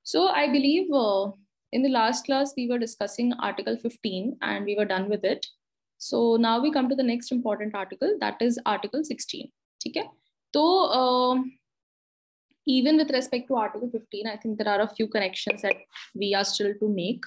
So I believe in the last class, we were discussing Article 15 and we were done with it. So now we come to the next important article, that is Article 16. Okay? So even with respect to Article 15, I think there are a few connections that we are still to make.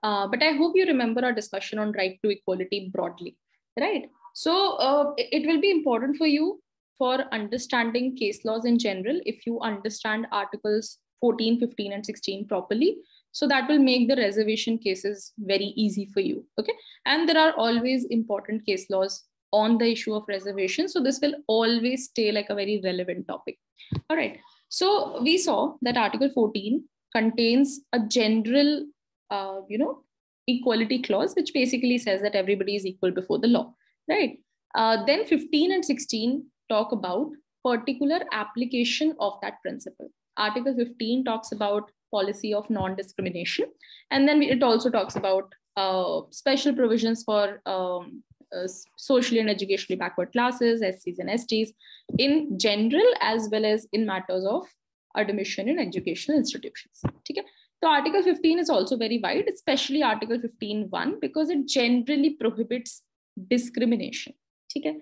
But I hope you remember our discussion on right to equality broadly, right? So it will be important for you for understanding case laws in general if you understand Articles 14, 15, and 16 properly. So that will make the reservation cases very easy for you, okay? And there are always important case laws on the issue of reservation. So this will always stay like a very relevant topic. All right. So we saw that Article 14 contains a general equality clause, which basically says that everybody is equal before the law, right? Then 15 and 16 talk about particular application of that principle. Article 15 talks about policy of non-discrimination, and then it also talks about special provisions for socially and educationally backward classes, SCs and STs in general, as well as in matters of admission in educational institutions. Okay? So Article 15 is also very wide, especially Article 15(1), because it generally prohibits discrimination. Okay?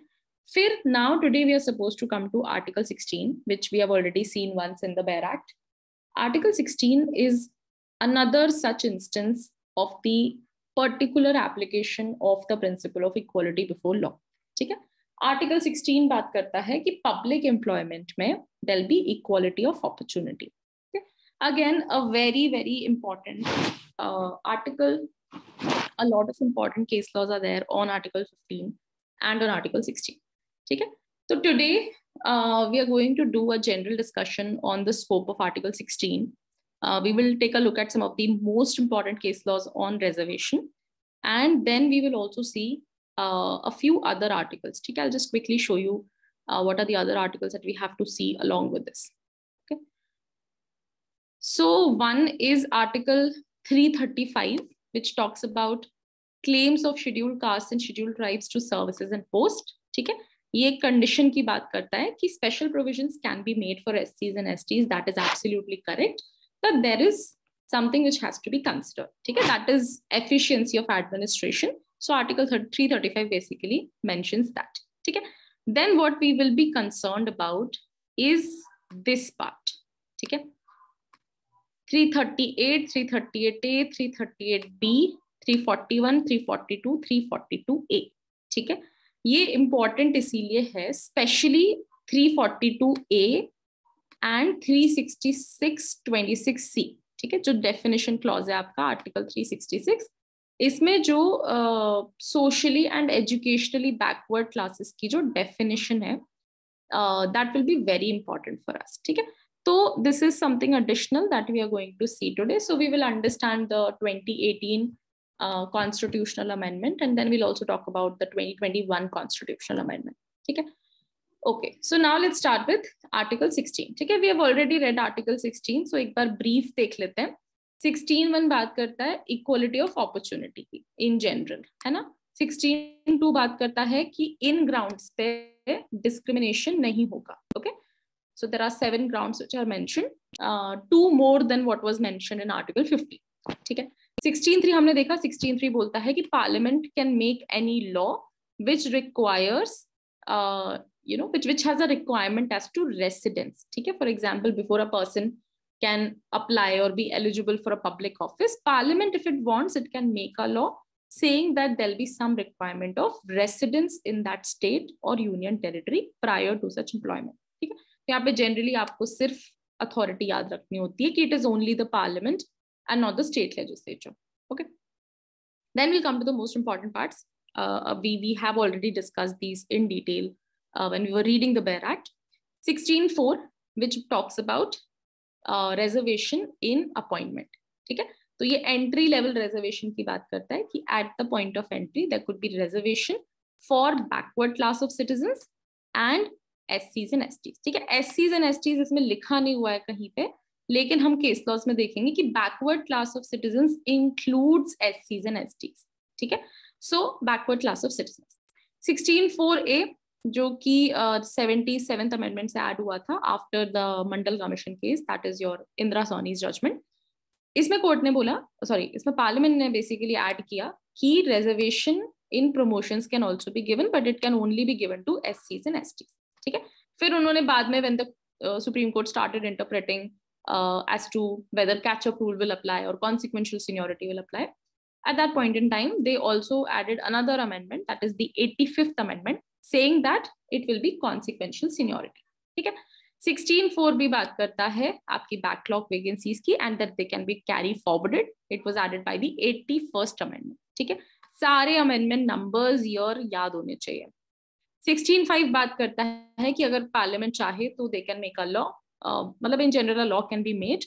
Now today we are supposed to come to Article 16, which we have already seen once in the Bare Act. Article 16 is another such instance of the particular application of the principle of equality before law. ठीक है? Article 16 बात करता है कि public employment में there'll be equality of opportunity. Okay? Again, a very, very important article. A lot of important case laws are there on Article 15 and on Article 16. Okay? So today we are going to do a general discussion on the scope of Article 16. We will take a look at some of the most important case laws on reservation. And then we will also see a few other articles. Okay? I'll just quickly show you what are the other articles that we have to see along with this. Okay? So one is Article 335, which talks about claims of scheduled castes and scheduled tribes to services and post. ठीक है? ये एक condition की बात करता है कि special provisions can be made for SCs and STs. That is absolutely correct. But there is something which has to be considered. Okay? That is efficiency of administration. So Article 335 basically mentions that. Okay? Then what we will be concerned about is this part. Okay? 338, 338A, 338B, 341, 342, 342A. ठीक है? ये important इसीलिए है, specially 342A and 366(26)(c). ठीक है? जो definition clause है आपका Article 366, इसमें जो socially and educationally backward classes की जो definition है, that will be very important for us. ठीक है? So this is something additional that we are going to see today. So we will understand the 2018 constitutional amendment, and then we'll also talk about the 2021 constitutional amendment. Okay. Okay. So now let's start with Article 16. Okay. We have already read Article 16. So एक बार brief देख लेते हैं. 16(1) बात करता है equality of opportunity की in general, है ना? 16(2) बात करता है कि in grounds पे discrimination नहीं होगा. Okay. So there are 7 grounds which are mentioned, 2 more than what was mentioned in Article 15. ठीक है? 16(3) हमने देखा. 16(3) बोलता है कि Parliament can make any law which requires, which has a requirement as to residence. ठीक है? For example, before a person can apply or be eligible for a public office, Parliament, if it wants, it can make a law saying that there'll be some requirement of residence in that state or union territory prior to such employment. ठीक है? यहाँ पे generally आपको सिर्फ authority याद रखनी होती है कि it is only the Parliament and not the state legislature. Okay. Then we'll come to the most important parts. We have already discussed these in detail when we were reading the Bare Act. 16(4), which talks about reservation in appointment. ठीक है? तो ये entry level reservation की बात करता है कि at the point of entry there could be reservation for backward class of citizens and SCs and STs. ठीक है? SCs and STs इसमें लिखा नहीं हुआ है कहीं पे, लेकिन हम केस लॉज में देखेंगे कि backward class of citizens includes SCs and STs. ठीक है? So backward class of citizens. 16(4)A, जो कि 77th अमेंडमेंट से ऐड हुआ था after the Mandal commission case, that is your Indira Sawhney's judgment. इसमें कोर्ट ने बोला, सॉरी, इसमें पार्लियामेंट ने बेसिकली ऐड किया कि reservation in promotions can also be given but it can only be given to एससीज एंड एसटीज, ठीक है। फिर उन्होंने बाद में when the supreme court started interpreting as to whether catch-up rule will apply or consequential seniority will apply, at that point in time they also added another amendment, that is the 85th amendment, saying that it will be consequential seniority, ठीक है। 16(4) भी बात करता है आपकी backlog vacancies की and that they can be carry forwarded, it was added by the 81st amendment, ठीक है। सारे अमेंडमेंट नंबर्स ईयर याद होने चाहिए। 16(5) बात करता है कि अगर पार्लियामेंट चाहे तो they can make a law, मतलब in general a law can be made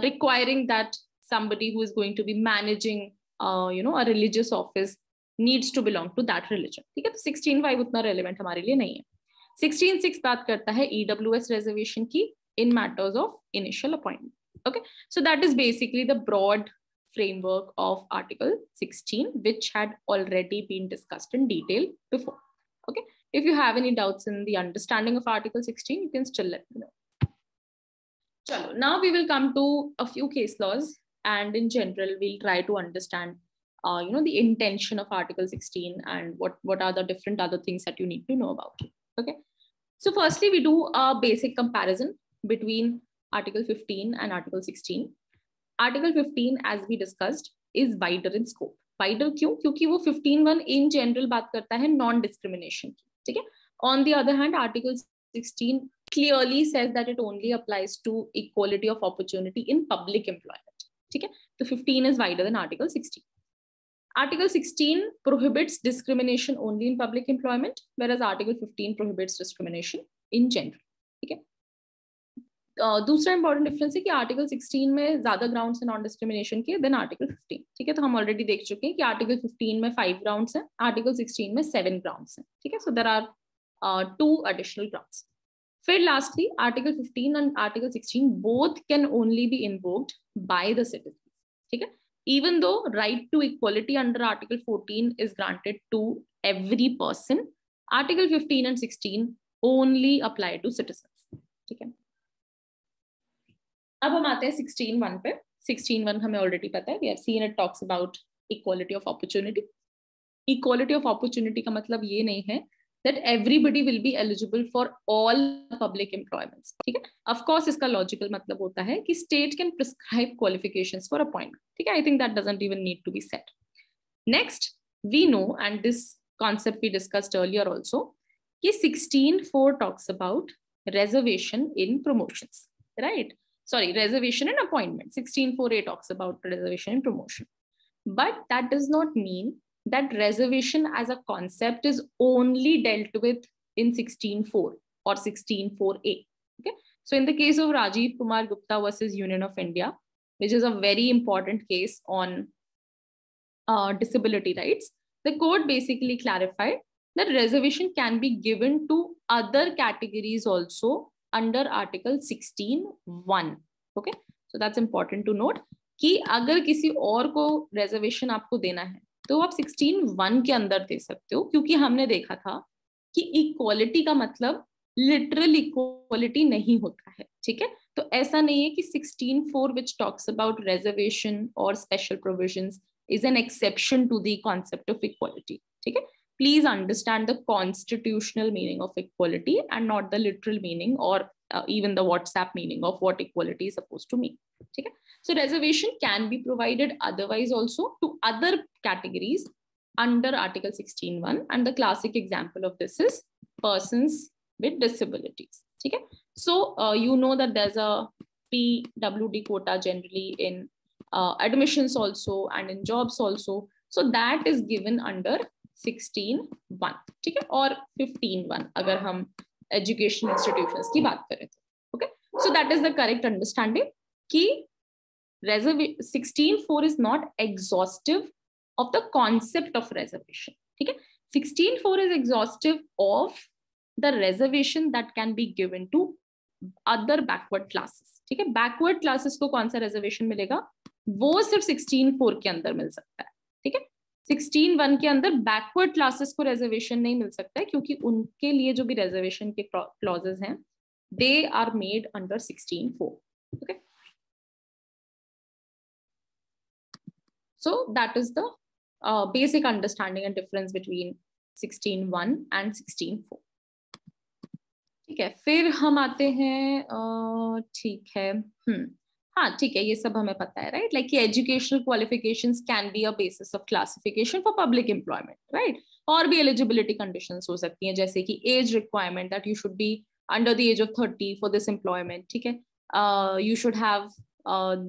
requiring that somebody who is going to be managing a religious office needs to belong to that religion, ठीक है। तो 16(5) उतना relevant हमारे लिए नहीं है। 16(6) बात करता है EWS reservation की in matters of initial appointment, okay, so that is basically the broad framework of Article 16 which had already been discussed in detail before, okay. If you have any doubts in the understanding of Article 16, you can still let me know. Chalo, now we will come to a few case laws and in general we'll try to understand the intention of Article 16 and what are the different other things that you need to know about it, okay. So firstly we do a basic comparison between Article 15 and Article 16. Article 15 as we discussed is wider in scope. Wider क्यों? क्योंकि वो 15(1) in general बात करता है non discrimination की, ठीक है। On the other hand Article 16 clearly says that it only applies to equality of opportunity in public employment, ठीक है। तो 15 is wider than Article 16. Article 16 prohibits discrimination only in public employment, whereas Article 15 prohibits discrimination in general, ठीक है। दूसरा important difference है कि article 16 में ज्यादा ग्राउंड्स है नॉन डिस्क्रिमिनेशन के देन आर्टिकल 15, ठीक है। तो हम ऑलरेडी देख चुके हैं कि आर्टिकल 15 में 5 ग्राउंड्स हैं, आर्टिकल 16 में 7 ग्राउंड्स हैं, ठीक है। So there are 2 additional grounds. फिर lastly article 15 and article 16 both can only be invoked by the citizens, ठीक है। Even though right to equality under Article 14 is granted to every person, Article 15 and 16 only apply to citizens, ठीक है। अब हम आते हैं 16(1) पे। 16(1) हमें ऑलरेडी पता है, we have seen it talks about equality of opportunity. Equality of opportunity का मतलब ये नहीं है that everybody will be eligible for all public employments, ठीक है। Of course इसका logical मतलब होता है कि state can prescribe qualifications for appointment, ठीक है। I think that doesn't even need to be said. Next, we know, and this concept we discussed earlier also, कि 16(4) talks about reservation in promotions, right? Sorry, reservation and appointment. 16(4)(a) talks about reservation and promotion. But that does not mean that reservation as a concept is only dealt with in 16(4) or 16(4)(a). Okay. So in the case of Rajiv Kumar Gupta versus Union of India, which is a very important case on disability rights, the court basically clarified that reservation can be given to other categories also under Article 16(1). Okay, so that's important to note कि अगर किसी और को reservation आपको देना है तो आप 16(1) के अंदर दे सकते हो, क्योंकि हमने देखा था कि इक्वालिटी का मतलब लिटरल इक्वालिटी नहीं होता है, ठीक है। तो ऐसा नहीं है कि 16(4) which talks about reservation or special provisions is an exception to the concept of equality, ठीक है। Please understand the constitutional meaning of equality and not the literal meaning or even the WhatsApp meaning of what equality is supposed to mean, ठीक है। So reservation can be provided otherwise also to other categories under Article 16(1), and the classic example of this is persons with disabilities, ठीक है। So you know that there's a PWD quota generally in admissions also and in jobs also, so that is given under 16(1), ठीक है, और 15(1) अगर हम education institutions की बात करें तो, okay। So that is the correct understanding कि 16(4) is not exhaustive of the concept of reservation, ठीक है। 16(4) is exhaustive of the reservation that can be given to other backward classes, ठीक है। backward classes को कौन सा reservation मिलेगा, वो सिर्फ 16(4) के अंदर मिल सकता है, ठीक है। 16(1) के अंदर बैकवर्ड क्लासेस को रिजर्वेशन नहीं मिल सकता है, क्योंकि उनके लिए जो भी रिजर्वेशन के क्लॉजेस हैं they are made under 16(4), okay. So that is the basic understanding and difference between 16.1 and 16.4. ठीक है, फिर हम आते हैं, ठीक है, हाँ ठीक है, ये सब हमें पता है, right, like educational qualifications can be a basis of classification for public employment, right, और भी एलिजिबिलिटी कंडीशंस हो सकती हैं, जैसे कि age requirement that you should be under the age of 30 for this employment, ठीक है, you should have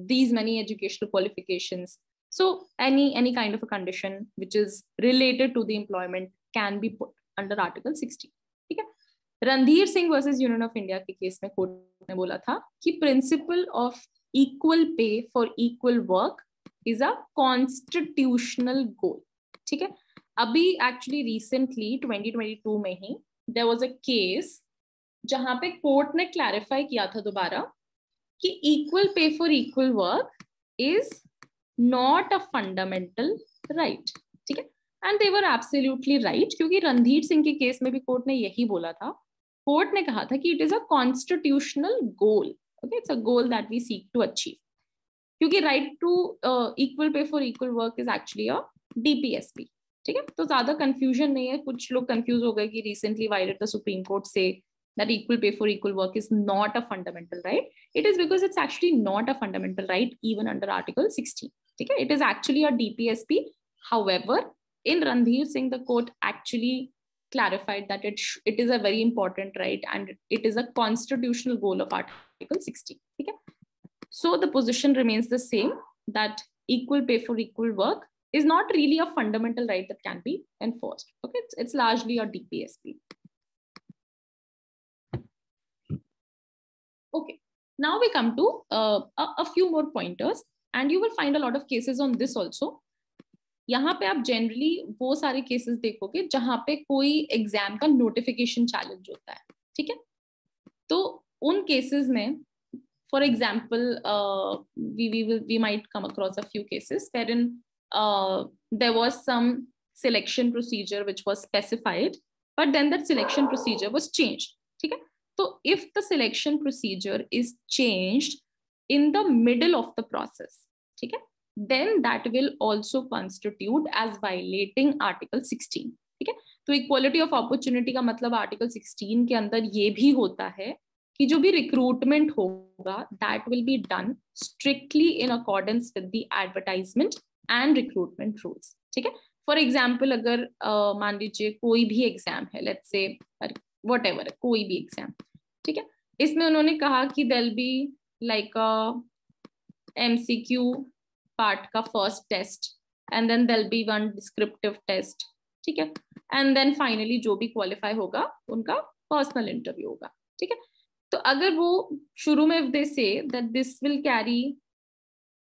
these many educational qualifications. So any kind of a condition which is related to the employment can be put under Article 60. ठीक है, Randhir Singh versus union of India के case में court ने बोला था कि principle of equal pay for equal work is a constitutional goal. ठीक है, अभी एक्चुअली रिसेंटली 2022 में ही देयर वाज अ केस जहां पे कोर्ट ने क्लैरिफाई किया था दोबारा कि equal pay for equal work is not a fundamental right. ठीक है, and they were absolutely right, क्योंकि रणधीर सिंह के केस में भी कोर्ट ने यही बोला था. कोर्ट ने कहा था कि it is a constitutional goal, okay, it's a goal that we seek to achieve, क्योंकि right to equal pay for equal work is actually a DPSP. ठीक है, तो ज्यादा कंफ्यूजन नहीं है. कुछ लोग कंफ्यूज हो गए कि recently why did the supreme court से that equal pay for equal work is not a fundamental right. It is because it's actually not a fundamental right even under Article 16. Okay? It is actually a DPSP. However, in Randhir Singh, the court actually clarified that it is a very important right and it is a constitutional goal of Article 16. Okay? So the position remains the same, that equal pay for equal work is not really a fundamental right that can be enforced. Okay? It's largely a DPSP. Okay, now we come to a few more pointers and you will find a lot of cases on this also. यहाँ पे आप generally वो सारे cases देखोगे जहां पे कोई exam का नोटिफिकेशन चैलेंज होता है. ठीक है, तो उन केसेस में for example we might come across a few cases wherein there was some selection procedure which was specified, but then that selection procedure was changed. ठीक है, so if the selection procedure is changed in the middle of the process, ठीक है, then that will also constitute as violating Article 16. ठीक है, तो equality of opportunity का मतलब article 16 के अंदर ये भी होता है कि जो भी रिक्रूटमेंट होगा that will be done strictly in accordance with the advertisement and recruitment rules. ठीक है, फॉर एग्जाम्पल अगर मान लीजिए कोई भी एग्जाम है, लेट्स से whatever, कोई भी एग्जाम, ठीक है, इसमें उन्होंने कहा कि there'll be like a MCQ part का first test and then there'll be one descriptive test. ठीक है, and then finally जो भी क्वालिफाई होगा उनका पर्सनल इंटरव्यू होगा. ठीक है, तो अगर वो शुरू में if they say that this will carry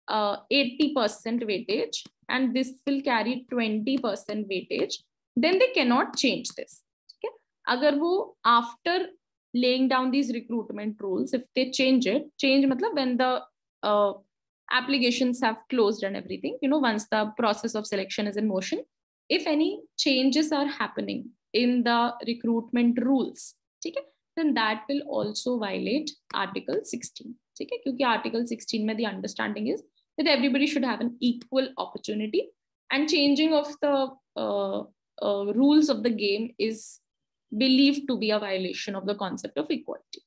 80% weightage and this will carry 20% weightage, then they cannot change this. ठीक है, अगर वो after laying down these recruitment rules, if they change मतलब when the applications have closed and everything, you know, once the process of selection is in motion, if any changes are happening in the recruitment rules, ठीक है, then that will also violate Article 16. ठीक है, क्योंकि Article 16 में the understanding is that everybody should have an equal opportunity, and changing of the rules of the game is believed to be a violation of the concept of equality.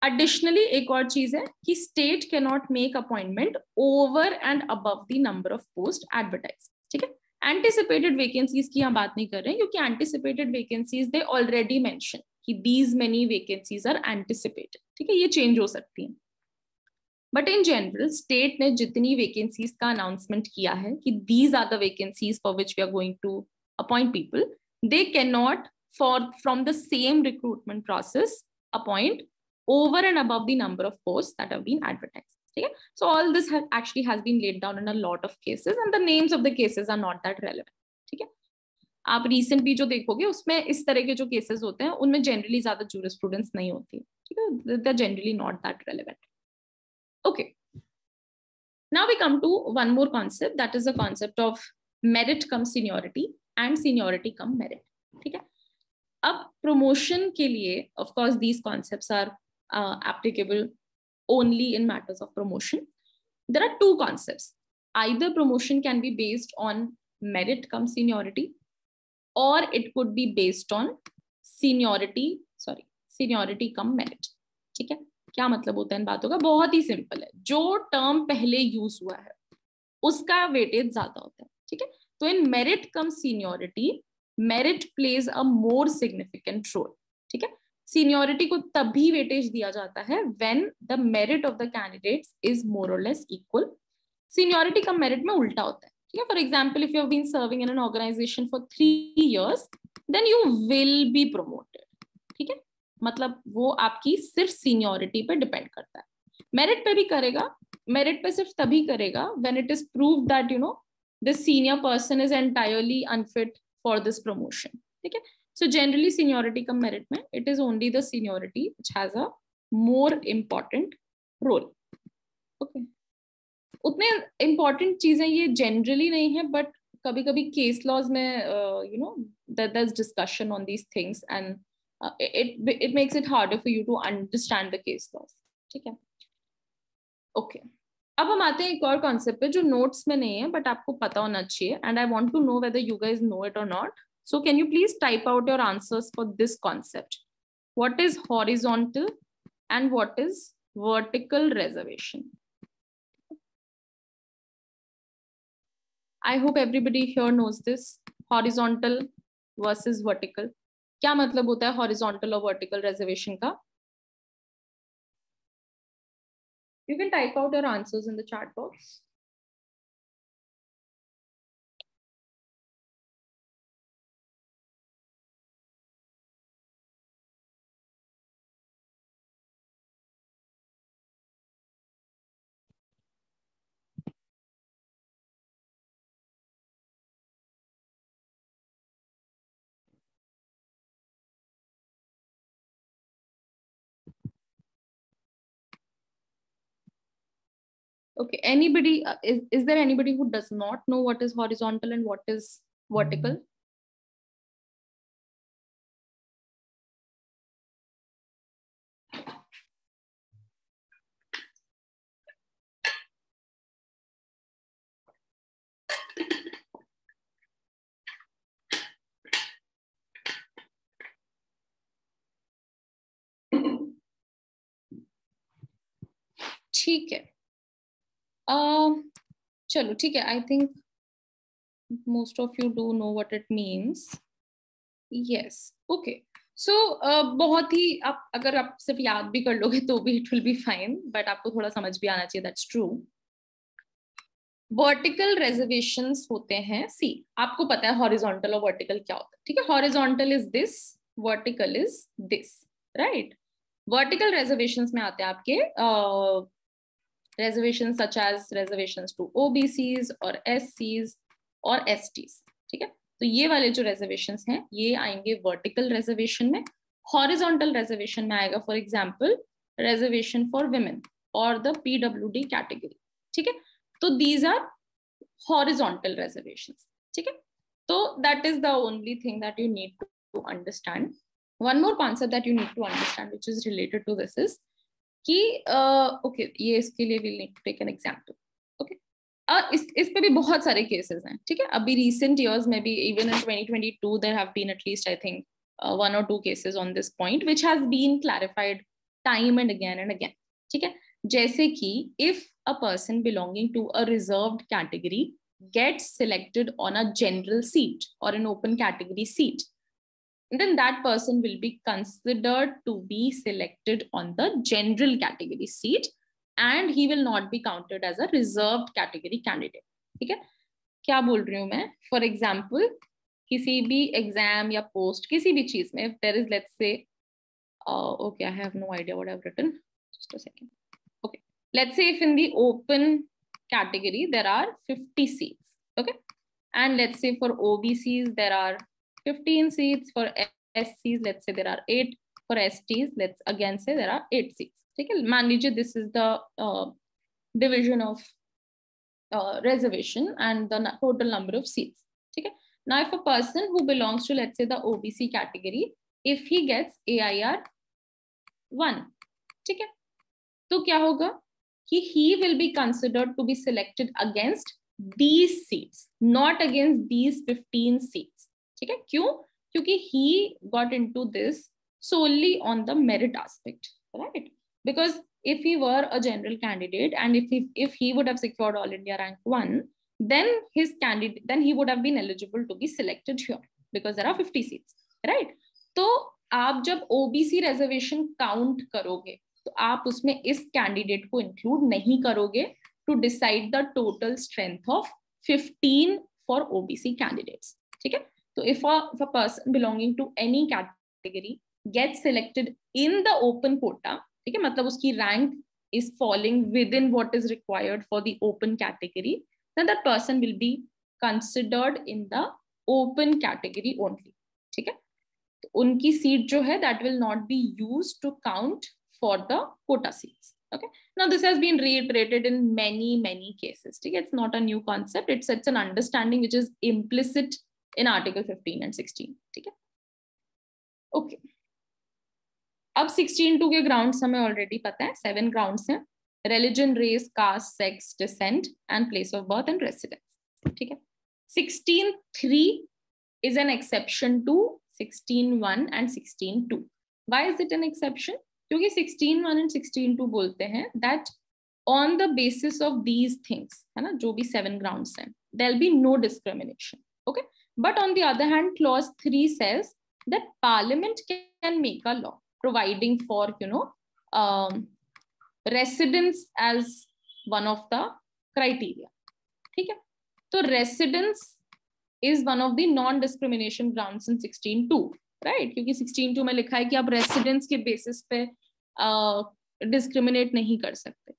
Additionally, एक और चीज है कि state cannot make appointment over and above the number of posts advertised. ठीक है, anticipated vacancies की हम बात नहीं कर रहे हैं, क्योंकि anticipated vacancies they already mention कि these many vacancies are anticipated. ठीक है, ये change हो सकती हैं. But in general, state ने जितनी vacancies का announcement किया है कि these are the vacancies for which we are going to appoint people, they cannot from the same recruitment process appoint over and above the number of posts that have been advertised. Okay? So all this actually has been laid down in a lot of cases, and the names of the cases are not that relevant. ठीक है, आप recent भी जो देखोगे उसमें इस तरह के जो cases होते हैं उनमें generally ज़्यादा jurisprudence नहीं होती. ठीक है, they're generally not that relevant. Okay. Now we come to one more concept, that is the concept of merit cum seniority and seniority cum merit. ठीक है, अब promotion के लिए of course these concepts are applicable only in matters of promotion. There are two concepts. either promotion can be based on merit cum seniority or it could be based on seniority cum merit. ठीक है, क्या मतलब होता है इन बातों का? बहुत ही simple है, जो टर्म पहले यूज हुआ है उसका वेटेज ज्यादा होता है. ठीक है, तो in merit cum seniority, merit plays a more significant role. ठीक है, सीनियोरिटी को तभी वेटेज दिया जाता है when the merit of the candidates is more और less equal. Seniority cum merit में उल्टा होता है. ठीक है, for example if you have been serving in an organisation for 3 years then you will be promoted. ठीक है, मतलब वो आपकी सिर्फ सीनियोरिटी पे डिपेंड करता है. मेरिट पे भी करेगा, मेरिट पे सिर्फ तभी करेगा when it is proved that you know this senior person is entirely unfit for this promotion. ठीक है, so generally seniority cum merit में it is only the seniority which has a more important role. Okay, उतने important चीजें ये generally नहीं है, but कभी कभी केस लॉज में you know there is discussion on these things and it makes it harder for you to understand the case laws. ठीक है, ओके. अब हम आते हैं एक और कॉन्सेप्ट पे जो नोट्स में नहीं है बट आपको पता होना चाहिए, and I want to know whether you guys know it और not. So can you please type out your answers for this concept. What is horizontal and what is vertical reservation? I hope everybody here knows this. Horizontal versus vertical, क्या मतलब होता है horizontal और vertical reservation का? You can type out your answers in the chat box. Okay, anybody, is there anybody who does not know what is horizontal and what is vertical? ठीक है, चलो ठीक है. I think most of you do know what it means. Yes, okay. So बहुत ही आप अगर आप सिर्फ याद भी कर लोगे तो भी it will be fine, but आपको थोड़ा समझ भी आना चाहिए. That's true. वर्टिकल रिजर्वेशंस होते हैं, सी आपको पता है हॉरिजॉन्टल और वर्टिकल क्या होता है. ठीक है, horizontal is this, vertical is this, right. Vertical reservations में आते हैं आपके reservation such as reservations to OBCs और एससीज और एसटीज. ठीक है, तो ये वाले जो रिजर्वेशंस हैं ये आएंगे वर्टिकल रिजर्वेशन में. हॉरिजॉन्टल रिजर्वेशन में आएगा for example reservation for women और द पीडब्ल्यूडी कैटेगरी. ठीक है, तो these are horizontal reservations. ठीक है, तो that is the only thing that you need to understand. One more concept that you need to understand which is related to this is कि okay, ये इसके लिए we'll need to take an example. Okay, इस पे भी बहुत सारे cases हैं. ठीक है, अभी recent years में भी even in 2022 there have been at least I think 1 or 2 cases on this point which has been clarified time and again. ठीक है, जैसे कि if a person belonging to a reserved category gets selected on a general seat or an open category seat, then that person will be considered to be selected on the general category seat and he will not be counted as a reserved category candidate. ठीक है, क्या बोल रही हूँ मैं? For example, किसी भी exam या पोस्ट किसी भी चीज में if there is let's say okay, I have no idea what I've written, just a second. Okay, let's say if in the open category there are 50 seats, okay, and let's say for OBCs there are 15 seats, for SCs let's say there are 8, for STs let's again say there are 8 seats. ठीक है, मान लीजिए this is the division of reservation and the total number of seats. ठीक है, now if a person who belongs to let's say the OBC category, if he gets AIR 1, ठीक है, तो क्या होगा कि he will be considered to be selected against these seats, not against these 15 seats. ठीक है, क्यों? क्योंकि he got into this solely on the merit aspect, right? Because if he were a general candidate and if he would have secured All India rank 1, then he would have been eligible to be selected here because there are 50 seats, right? तो आप जब OBC reservation count करोगे तो आप उसमें इस candidate को include नहीं करोगे to decide the total strength of 15 for OBC candidates. ठीक है, तो if a person belonging to any category gets selected in the open quota, ठीक है, मतलब उसकी rank is falling within what is required for the open category, then that person will be considered in the open category only. ठीक है, तो उनकी seat जो है that will not be used to count for the quota seats. Okay, now this has been reiterated in many cases. ठीक है, it's not a new concept, it's an understanding which is implicit in article 15 and 16. ठीक है, okay. अब 16(2) के grounds हमें already पता है, 7 grounds हैं: religion, race, caste, sex, descent and place of birth and residence. ठीक है, 16(3) is an exception to 16(1) and 16(2). Why is it an exception? क्योंकि 16(1) and 16(2) बोलते हैं that on the basis of these things, है ना, जो भी 7 grounds हैं, there'll be no discrimination. Okay, but on the other hand, clause 3 says that Parliament can make a law providing for, residence as one of the criteria. ठीक है, तो residence is one of the non-discrimination grounds in 16(2), right? क्योंकि 16(2) में लिखा है कि आप residence के basis पे discriminate नहीं कर सकते.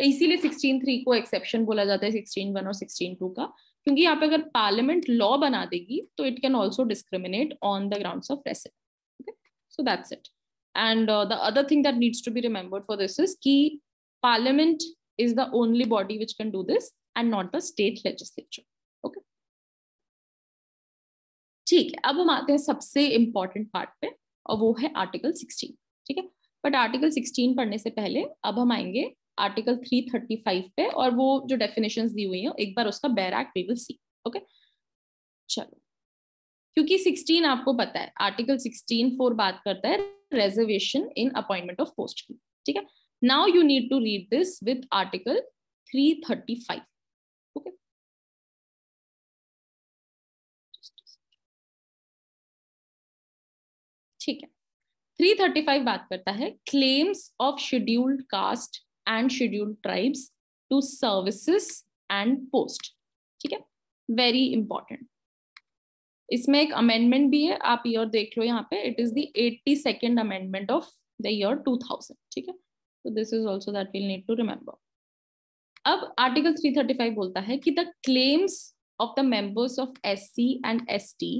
इसीलिए 16(3) को exception बोला जाता है 16(1) और 16(2) का, क्योंकि यहाँ पे अगर Parliament law बना देगी तो it can also discriminate on the grounds of residence. Okay? So that's it. And the other thing that needs to be remembered for this is कि Parliament is the only body which can do this and not the state legislature. Okay? ठीक है, अब हम आते हैं सबसे important part पे और वो है आर्टिकल 16. ठीक है, बट आर्टिकल 16 पढ़ने से पहले अब हम आएंगे आर्टिकल 335 पे, और वो जो डेफिनेशंस दी हुई हैं एक बार उसका बैरैक वी विल सी. ओके, चलो, क्योंकि 16 आपको पता है, आर्टिकल 16(4) बात करता है reservation in appointment of post की. ठीक है, now you need to read this with article 335. okay, ठीक है, 335 बात करता है claims of scheduled caste and scheduled tribes to services and post. ठीक है, very important. इसमें एक अमेंडमेंट भी है, आप ईयर देख लो यहाँ पे, it is the 82nd amendment of the year 2000. ठीक है, तो this is also that we'll need to remember. अब आर्टिकल 335 बोलता है कि the claims of the members of SC and ST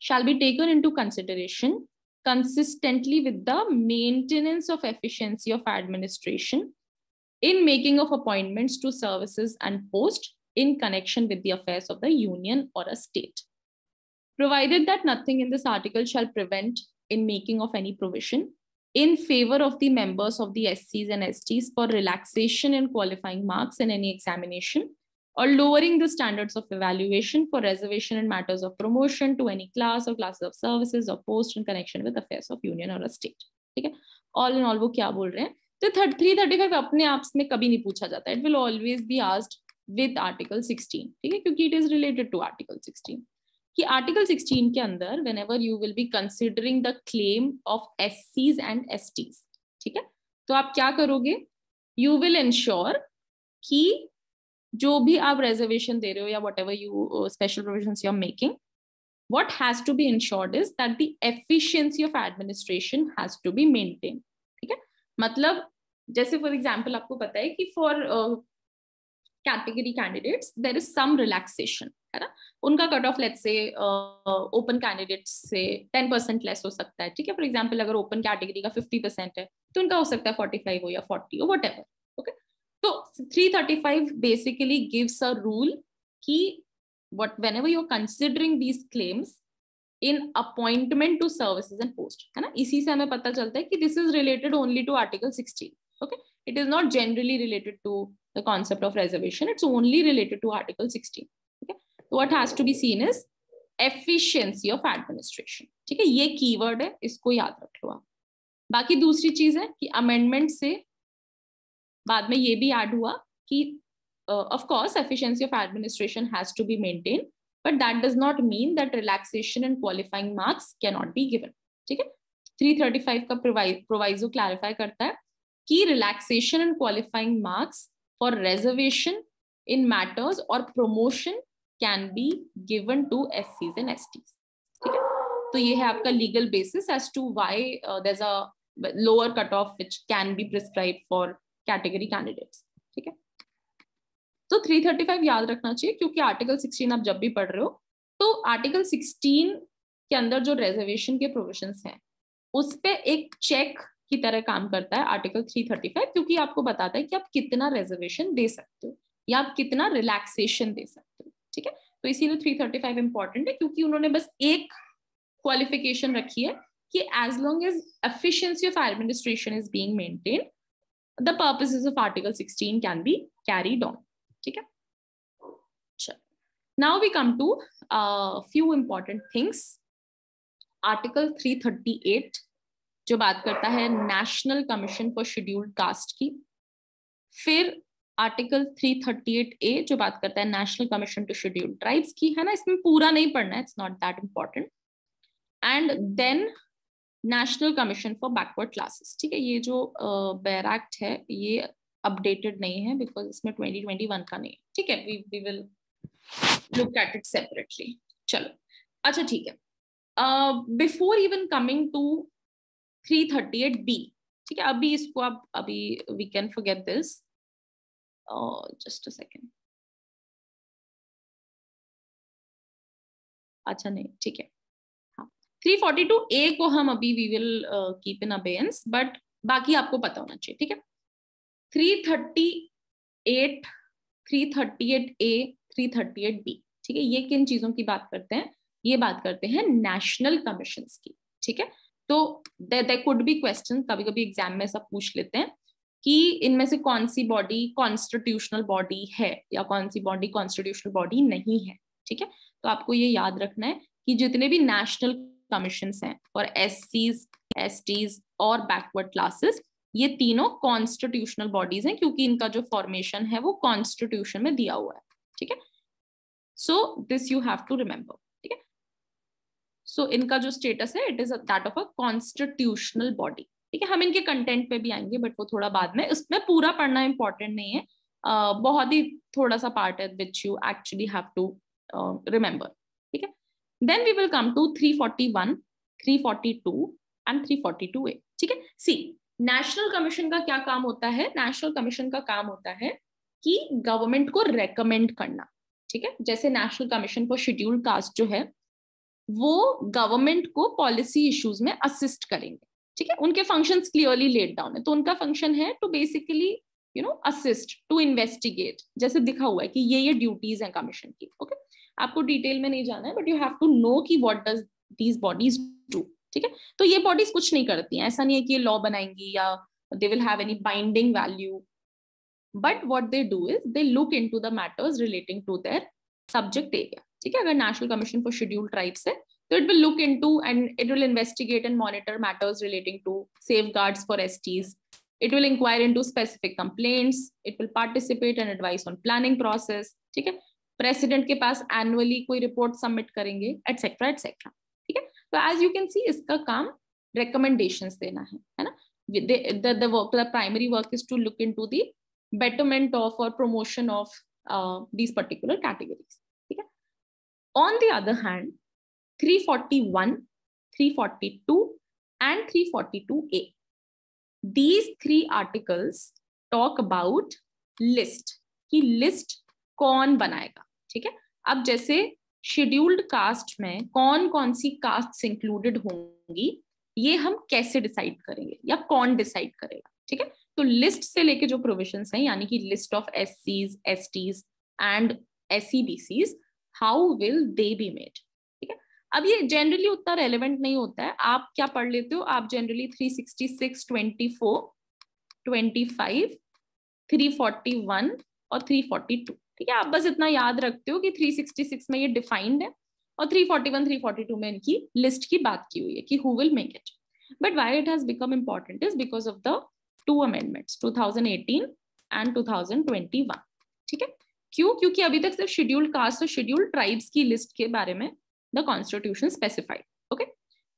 shall be taken into consideration consistently with the maintenance of efficiency of administration in making of appointments to services and post in connection with the affairs of the union or a state, provided that nothing in this article shall prevent in making of any provision in favor of the members of the SCs and STs for relaxation in qualifying marks in any examination or lowering the standards of evaluation for reservation in matters of promotion to any class or classes of services or post in connection with affairs of union or a state. ठीक है, all in all वो क्या बोल रहे हैं, तो 335 अपने आप में कभी नहीं पूछा जाता, it will always be asked with article 16. ठीक है, क्योंकि it is related to article 16. कि आर्टिकल 16 के अंदर whenever you will be considering the claim of SCs and STs, ठीक है, तो आप क्या करोगे, you will ensure कि जो भी आप reservation दे रहे हो या whatever you special provisions you are making, what has to be ensured is that the efficiency of administration has to be maintained. ठीक है, मतलब जैसे फॉर एग्जाम्पल आपको पता है कि for category candidates there is some relaxation, है ना, उनका cut off let's say open candidates से 10% लेस हो सकता है. ठीक है, फॉर एग्जांपल अगर ओपन कैटेगरी का 50% है तो उनका हो सकता है 45 हो या 40 हो, व्हाटएवर. ओके, तो 335 बेसिकली गिव्स अ रूल कि whenever you're considering these claims in appointment to services and post, है ना, इसी से हमें पता चलता है कि this is related only to article 16. okay, it is not generally related to the concept of reservation. It's only related to Article 16. Okay, so what has to be seen is efficiency of administration. ठीक है, ये keyword है, इसको याद रख लो आप. बाकी दूसरी चीज है कि अमेंडमेंट से बाद में ये भी ऐड हुआ कि of course efficiency of administration has to be maintained, but that does not mean that relaxation and qualifying marks cannot be given. ठीक है, 335 का प्रोवाइजो क्लैरिफाई करता है कि relaxation and qualifying marks for reservation in matters or promotion can be given to SCs and STs. ठीक है, तो ये है आपका legal basis as to why there's a lower cutoff which can be prescribed for category candidates. ठीक है, तो 335 याद रखना चाहिए क्योंकि आर्टिकल 16 आप जब भी पढ़ रहे हो तो आर्टिकल 16 के अंदर जो रिजर्वेशन के प्रोविजंस हैं उस पे एक चेक की तरह काम करता है आर्टिकल 335, क्योंकि आपको बताता है कि आप कितना रिजर्वेशन दे सकते हो या आप कितना रिलैक्सेशन दे सकते हो. ठीक है, तो इसीलिए 335 इंपॉर्टेंट है क्योंकि उन्होंने बस एक क्वालिफिकेशन रखी है कि as long as efficiency of administration is being maintained, the purposes of article 16 can be carried on. ठीक है, now we come to few important things. Article 338 जो बात करता है national commission for scheduled caste की. फिर आर्टिकल 338A जो बात करता है national commission to scheduled tribes की, है ना, इसमें पूरा नहीं पढ़ना है, it's not that important. And then national commission for backward classes. ठीक है, ये जो बेयर एक्ट है ये अपडेटेड नहीं है बिकॉज इसमें 2021 का नहीं है. ठीक है, we will look at it separately. चलो अच्छा ठीक है, before even coming to 338B, ठीक है, अभी इसको आप अभी we can forget this, just a second. अच्छा नहीं, ठीक है, हाँ 342A को हम अभी we will keep in abeyance, but बाकी आपको पता होना चाहिए. ठीक है, 338, 338A, 338B. ठीक है, ये किन चीजों की बात करते हैं? ये बात करते हैं नेशनल कमीशंस की. ठीक है, तो देयर कुड बी क्वेश्चन, कभी कभी एग्जाम में सब पूछ लेते हैं कि इनमें से कौन सी बॉडी कॉन्स्टिट्यूशनल बॉडी है या कौन सी बॉडी कॉन्स्टिट्यूशनल बॉडी नहीं है. ठीक है, तो आपको ये याद रखना है कि जितने भी नेशनल कमीशंस हैं फॉर SCs, STs और बैकवर्ड क्लासेस, ये तीनों कॉन्स्टिट्यूशनल बॉडीज हैं क्योंकि इनका जो फॉर्मेशन है वो कॉन्स्टिट्यूशन में दिया हुआ है. ठीक है, so this you have to remember. ठीक है, सो इनका जो स्टेटस है it is that of a constitutional body. ठीक है, हम इनके कंटेंट पे भी आएंगे बट वो थोड़ा बाद में, उसमें पूरा पढ़ना इंपॉर्टेंट नहीं है, बहुत ही थोड़ा सा पार्ट है which you actually have to remember. ठीक है, then we will come to 341, 342 and 342A. ठीक है, सी नेशनल कमीशन का क्या काम होता है? नेशनल कमीशन का काम होता है कि गवर्नमेंट को रेकमेंड करना. ठीक है, जैसे national commission for scheduled cast जो है वो गवर्नमेंट को पॉलिसी इश्यूज में असिस्ट करेंगे. ठीक है, उनके फंक्शंस क्लियरली लेड डाउन है, तो उनका फंक्शन है to basically assist, to investigate, जैसे दिखा हुआ है कि ये ड्यूटीज हैं कमीशन की. ओके, आपको डिटेल में नहीं जाना है but you have to know कि what does these bodies do. ठीक है, तो ये बॉडीज कुछ नहीं करती हैं, ऐसा नहीं है कि ये लॉ बनाएंगी या they will have any binding value, but what they do is they look into the matters relating to their subject area. ठीक है, अगर national commission for scheduled tribes है तो it will look into and it will investigate and monitor matters relating to safeguards for STs. It will inquire into specific complaints. It will participate and advise on planning process. ठीक है, president के पास annually कोई report submit करेंगे etcetera etcetera. ठीक है, तो as you can see इसका काम रिकमेंडेशंस देना है ना. The primary work is to look into the betterment of or promotion of these particular categories. ठीक है, on the other hand 341, 342 and 342A. These three articles talk about list, कि list कौन बनाएगा. ठीक है, अब जैसे शेड्यूल्ड कास्ट में कौन कौन सी कास्ट इंक्लूडेड होंगी ये हम कैसे डिसाइड करेंगे या कौन डिसाइड करेगा. ठीक है, तो लिस्ट से लेके जो प्रोविजंस हैं यानी कि list of SCs, STs and SEBCs, how will they be made. ठीक है, अब ये जनरली उतना रेलेवेंट नहीं होता है. आप क्या पढ़ लेते हो? आप जनरली 366, 24, 25 341 और 342। ठीक है, आप बस इतना याद रखते हो कि 366 में ये डिफाइंड है और 341 342 में इनकी लिस्ट की बात की हुई है कि who will make it. But why it has become important is because of the two amendments 2018 and 2021। ठीक है, क्यों? क्योंकि अभी तक सिर्फ शेड्यूल्ड कास्ट और शेड्यूल्ड ट्राइब्स की लिस्ट के बारे में the constitution specified. Okay,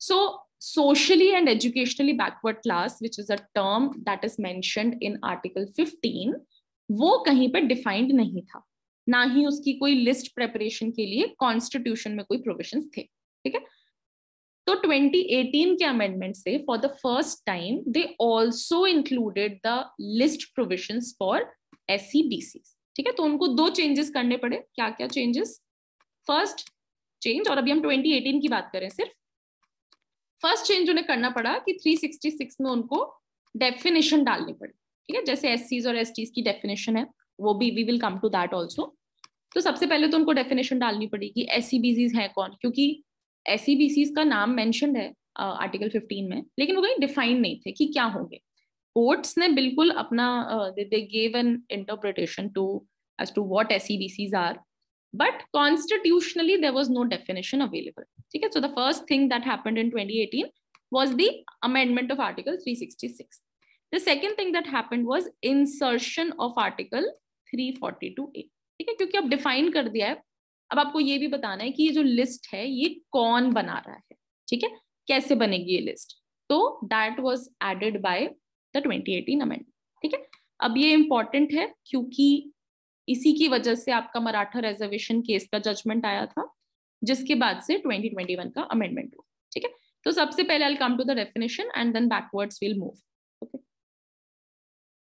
so socially and educationally backward class, which is a term that is mentioned in article 15, वो कहीं पर डिफाइंड नहीं था, ना ही उसकी कोई लिस्ट प्रेपरेशन के लिए कॉन्स्टिट्यूशन में कोई प्रोविजंस थे। ठीक है, तो 2018 के अमेंडमेंट से for the first time they also included the list provisions for SCBC। ठीक है, तो उनको दो चेंजेस करने पड़े। क्या क्या चेंजेस? फर्स्ट चेंज, और अभी हम 2018 की बात करें सिर्फ, फर्स्ट चेंज उन्हें करना पड़ा कि 366 में उनको डेफिनेशन डालनी पड़ी। ठीक है, जैसे SCs और STs की डेफिनेशन है, वो भी we will come to that also. तो सबसे पहले तो उनको डेफिनेशन डालनी पड़ी कि SCBCs है कौन, क्योंकि SCBCs का नाम मेंशन्ड है आर्टिकल 15 में, लेकिन वो कहीं डिफाइन नहीं थे कि क्या होंगे। कोर्ट्स ने बिल्कुल अपना they gave an interpretation to as to what SCBCs are, but constitutionally there was no definition available. ठीक है, so the first thing that happened in 2018 was the amendment of article 366. The second thing that happened was insertion of article 342A. ठीक है, क्योंकि अब define कर दिया है, अब आपको ये भी बताना है कि ये जो लिस्ट है ये कौन बना रहा है। ठीक है, कैसे बनेगी ये लिस्ट, तो that was added by the 2018 amendment। ठीक है, अब ये इंपॉर्टेंट है क्योंकि इसी की वजह से आपका मराठा रिजर्वेशन केस का जजमेंट आया था, जिसके बाद से 2021 का अमेंडमेंट हुआ। ठीक है, तो सबसे पहले I will come to the definition and then backwards will move. Okay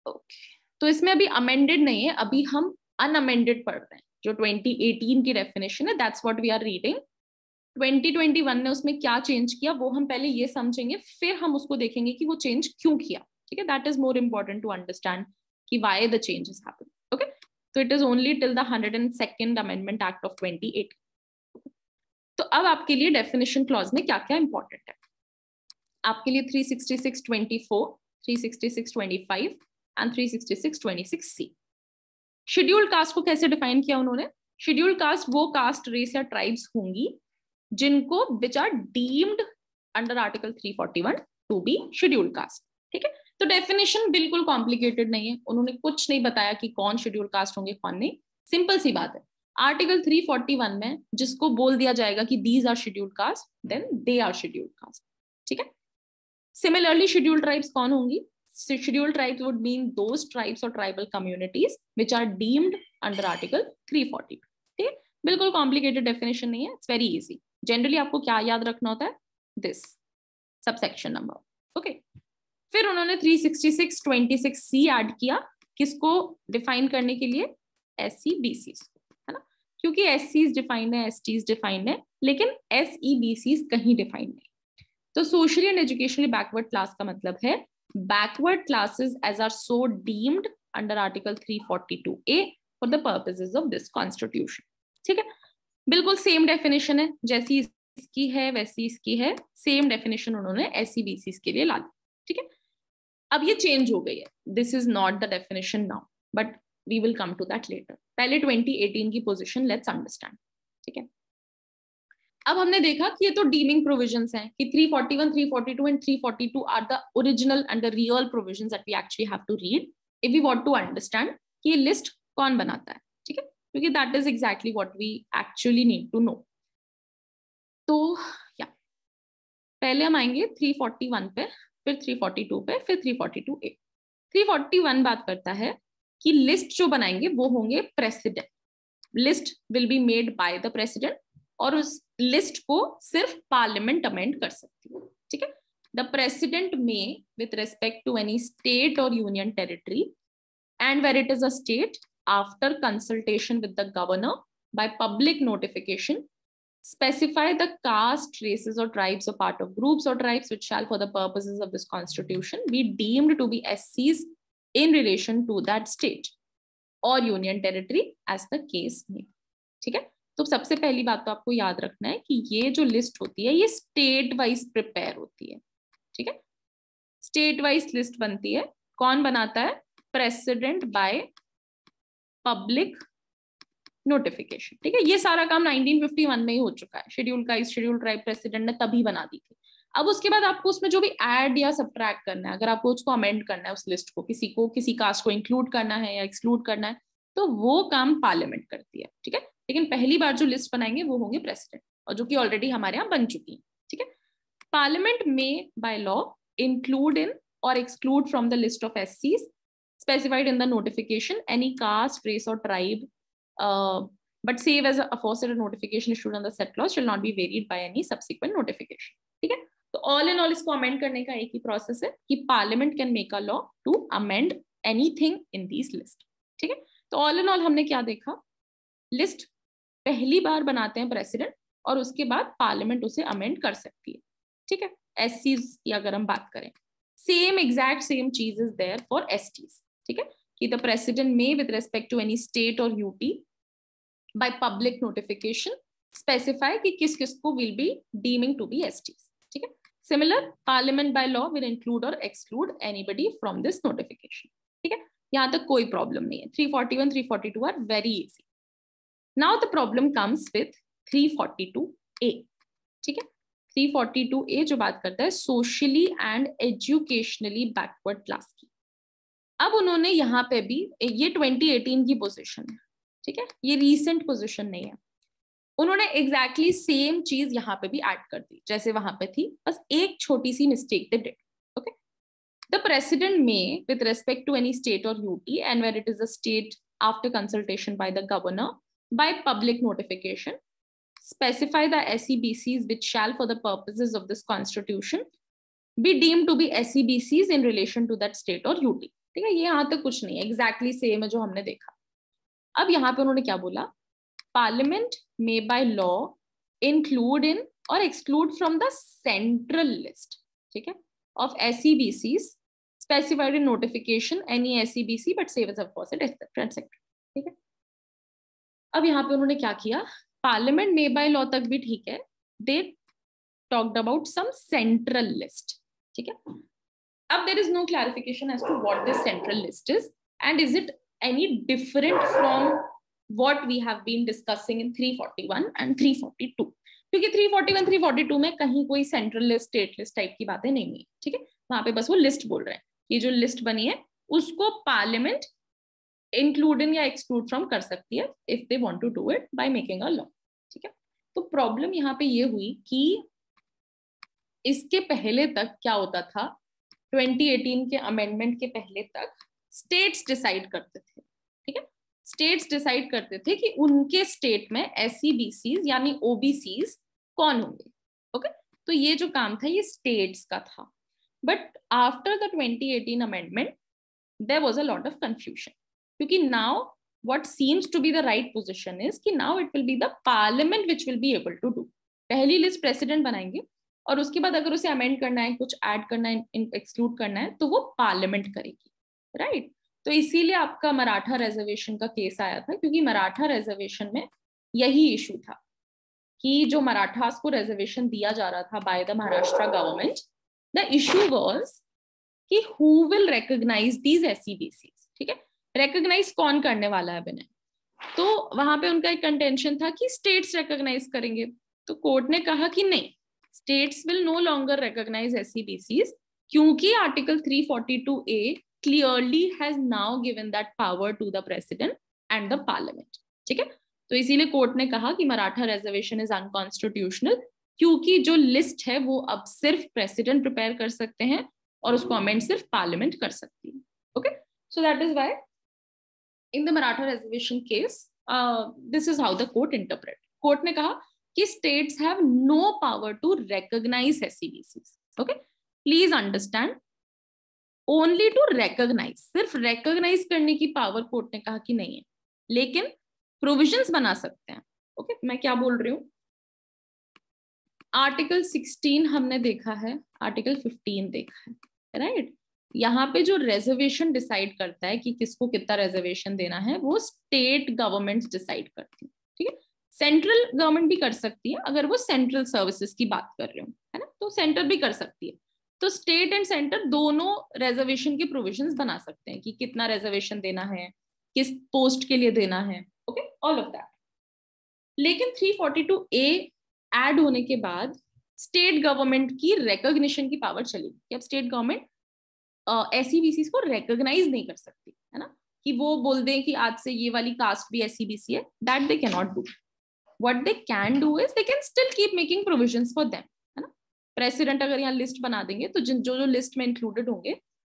okay, तो इसमें अभी अमेंडेड नहीं है, अभी हम अनअमेंडेड पढ़ रहे हैं। जो 2018 की डेफिनेशन है that's what we are reading. 2021 ने उसमें क्या चेंज किया वो हम पहले ये समझेंगे, फिर हम उसको देखेंगे कि वो चेंज क्यों किया। ठीक है, that is more important to understand कि why the changes happen. Okay, so it is only till the 102nd Amendment Act of 2018। तो अब आपके लिए डेफिनेशन क्लॉज में क्या क्या इंपॉर्टेंट है आपके लिए? 366(24), 366(25) एंड 366(26)(c। शेड्यूल्ड कास्ट को कैसे डिफाइन किया उन्होंने? शेड्यूल्ड कास्ट वो कास्ट, रेस या ट्राइब्स होंगी जिनको which are deemed under article 341 to be scheduled caste. ठीक है, तो डेफिनेशन बिल्कुल कॉम्प्लिकेटेड नहीं है, उन्होंने कुछ नहीं बताया कि कौन शेड्यूल कास्ट होंगे कौन नहीं, सिंपल सी बात है। आर्टिकल 341 में जिसको बोल दिया जाएगा कि these are scheduled caste, then they are scheduled caste. ठीक है, सिमिलरली शेड्यूल्ड ट्राइब्स कौन होंगी? Scheduled tribes would mean those tribes और tribal communities which are deemed under article 340। ठीक है, बिल्कुल कॉम्प्लिकेटेड डेफिनेशन नहीं है, इट्स वेरी इजी। जनरली आपको क्या याद रखना होता है? This subsection number. ओके, फिर उन्होंने 366(26)(c) ऐड किया, किसको डिफाइन करने के लिए? SCBCs, है ना, क्योंकि SCs डिफाइंड है, STs डिफाइंड है, लेकिन SEBCs कहीं डिफाइंड नहीं। तो socially and educationally backward class का मतलब है backward classes as are so deemed under article 342A for the purposes of this constitution. ठीक है, बिल्कुल सेम डेफिनेशन है, जैसी इसकी है वैसी इसकी है, सेम डेफिनेशन उन्होंने SCBCs के लिए ला दी। ठीक है, अब ये चेंज हो गई है, this is not the definition now, but we will come to that later. पहले 2018 की पोजीशन लेट्स अंडरस्टैंड। ठीक है, अब हमने देखा कि ये तो डीमिंग प्रोविजंस हैं कि 341, 342 and 342 are the original and the real provisions that we actually have to read if we want to understand कि ये लिस्ट कौन बनाता है। ठीक है, क्योंकि that is exactly what we actually need to know. तो या पहले हम आएंगे 341 पे, फिर 342 पे, फिर 342A। 341 बात करता है कि लिस्ट जो बनाएंगे वो होंगे president. List will be made by the president और उस लिस्ट को सिर्फ पार्लियामेंट अमेंड कर सकती है। ठीक है, the president may with respect to any state और union territory and where it is a state after consultation with the governor by public notification specify the caste, races or tribes or part of groups or tribes which shall for the purposes of this constitution be deemed to be SCs in relation to that state or union territory as the case may। ठीक है, तो सबसे पहली बात तो आपको याद रखना है कि ये जो लिस्ट होती है ये स्टेट वाइज प्रिपेयर होती है। ठीक है, स्टेट वाइज लिस्ट बनती है, कौन बनाता है? President bye public notification. ठीक है, ये सारा काम 1951 में ही हो चुका है। Schedule caste, schedule tribe president ने तभी बना दी थी। अब उसके बाद आपको उसमें जो भी ऐड या सब्ट्रैक्ट करना है, अगर आपको उसको अमेंड करना है, उस लिस्ट को किसी कास्ट को इंक्लूड करना है या एक्सक्लूड करना है, तो वो काम पार्लियामेंट करती है। ठीक है, लेकिन पहली बार जो लिस्ट बनाएंगे वो होंगे प्रेसिडेंट, और जो कि ऑलरेडी हमारे यहाँ बन चुकी है। ठीक है, पार्लियामेंट में बाय लॉ इंक्लूड इन और exclude from the list of SCs specified in the notification any caste, race or tribe, but save as aforesaid a notification issued on the said clause shall not be varied by any subsequent notification. ठीक है, तो all in all इसको amend करने का एक ही process है कि parliament can make a law to amend anything in this list. ठीक है, तो ऑल इन ऑल हमने क्या देखा, लिस्ट पहली बार बनाते हैं प्रेसिडेंट और उसके बाद पार्लियामेंट उसे अमेंड कर सकती है। ठीक है, SCs की अगर हम बात करें, सेम एग्जैक्ट सेम चीज इज देयर फॉर STs। ठीक है, कि the president may with respect to any state और UT by public notification specify कि किस किस को will be deeming to be STs। ठीक है, similar parliament by law will include और exclude anybody from this notification. ठीक है, यहां तक कोई प्रॉब्लम नहीं है। 341, 342 are very easy. Now the problem comes with 342A। ठीक है, 342A जो बात करता है socially and educationally backward class की। अब उन्होंने यहाँ पे भी, ये 2018 की पोजीशन है। ठीक है, ये रीसेंट पोजीशन नहीं है। उन्होंने एग्जैक्टली सेम चीज यहाँ पे भी ऐड कर दी जैसे वहां पे थी, बस एक छोटी सी mistake they did. Okay, the president may with respect to any state और UT and where it is a state after consultation by the governor by public notification specify the SEBCs which shall for the purposes of this constitution be deemed to be SEBCs in relation to that state or UT। ठीक है, ये यहाँ तक कुछ नहीं है, exactly same है जो हमने देखा। अब यहाँ पे उन्होंने क्या बोला, parliament may by law include in और exclude from the central list, ठीक है, of SEBCs specified in notification any SEBC but save as aforesaid etc etc। ठीक है, अब यहाँ पे उन्होंने क्या किया, पार्लियामेंट मे बाय लॉ तक भी ठीक है, they talked about some central list. ठीक है, अब there is no clarification as to what this central list is and is it any different from what we have been discussing in 341 and 342, क्योंकि 341 342 में कहीं कोई central list state list type की बातें नहीं हुई। ठीक है, वहां पे बस वो लिस्ट बोल रहे हैं, ये जो लिस्ट बनी है उसको पार्लियामेंट इंक्लूड इन या एक्सक्लूड फ्रॉम कर सकती है if they want to do it by making a law. ठीक है, तो प्रॉब्लम यहाँ पे ये हुई कि इसके पहले तक क्या होता था, 2018 के अमेंडमेंट के पहले तक स्टेट्स डिसाइड करते थे। ठीक है, स्टेट्स डिसाइड करते थे कि उनके स्टेट में SEBCs यानी OBCs कौन होंगे। ओके, तो ये जो काम था ये स्टेट्स का था, but after the 2018 amendment there was a lot of confusion, क्योंकि now what seems to be the right position is कि now it will be the parliament which will be able to do। पहली list president बनाएंगे और उसके बाद अगर उसे amend करना है, कुछ ऐड करना है, एक्सक्लूड करना है, तो वो पार्लियामेंट करेगी। राइट, तो इसीलिए आपका मराठा रिजर्वेशन का केस आया था, क्योंकि मराठा रिजर्वेशन में यही इशू था कि जो मराठास को रिजर्वेशन दिया जा रहा था by the Maharashtra government, the issue was कि who will recognise these SEBCs। ठीक है, रिकॉग्नाइज कौन करने वाला है बिना, तो वहां पे उनका एक कंटेंशन था कि स्टेट्स रिकॉग्नाइज करेंगे। तो कोर्ट ने कहा कि नहीं, states will no longer recognise SEBCs, क्योंकि article 342A clearly has now given that power to the president and the parliament. ठीक है, तो इसीलिए कोर्ट ने कहा कि मराठा रिजर्वेशन इज अनकॉन्स्टिट्यूशनल, क्योंकि जो लिस्ट है वो अब सिर्फ प्रेसिडेंट प्रिपेयर कर सकते हैं और उसको अमेंड सिर्फ पार्लियामेंट कर सकती है। Okay, so that is why in the Maratha reservation case, this is how the court interpret। Court ने कहा कि states have no power to recognize SEBCs। okay, please understand, only to recognize, सिर्फ recognize करने की power court ने कहा कि नहीं है, लेकिन प्रोविजंस बना सकते हैं। ओके, मैं क्या बोल रही हूँ, आर्टिकल 16 हमने देखा है, आर्टिकल 15 देखा है, राइट। यहाँ पे जो रिजर्वेशन डिसाइड करता है कि किसको कितना रिजर्वेशन देना है, वो स्टेट गवर्नमेंट डिसाइड करती है। ठीक है, सेंट्रल गवर्नमेंट भी कर सकती है अगर वो सेंट्रल सर्विसेज की बात कर रहे हो, है ना, तो सेंटर भी कर सकती है। तो स्टेट एंड सेंटर दोनों रिजर्वेशन के प्रोविजंस बना सकते हैं कि कितना रिजर्वेशन देना है, किस पोस्ट के लिए देना है, ओके, ऑल ऑफ दैट। लेकिन 342A ऐड होने के बाद स्टेट गवर्नमेंट की रिकॉग्निशन की पावर चली कि अब स्टेट गवर्नमेंट SCBCs को रिकॉग्नाइज नहीं कर सकती, है ना, कि वो बोल दें कि आज से ये वाली कास्ट भी SCBC है, that they can not do. What they can do is they can still keep making provisions for them, है ना। प्रेसिडेंट अगर यहाँ लिस्ट बना देंगे तो जो जो लिस्ट में इंक्लूडेड होंगे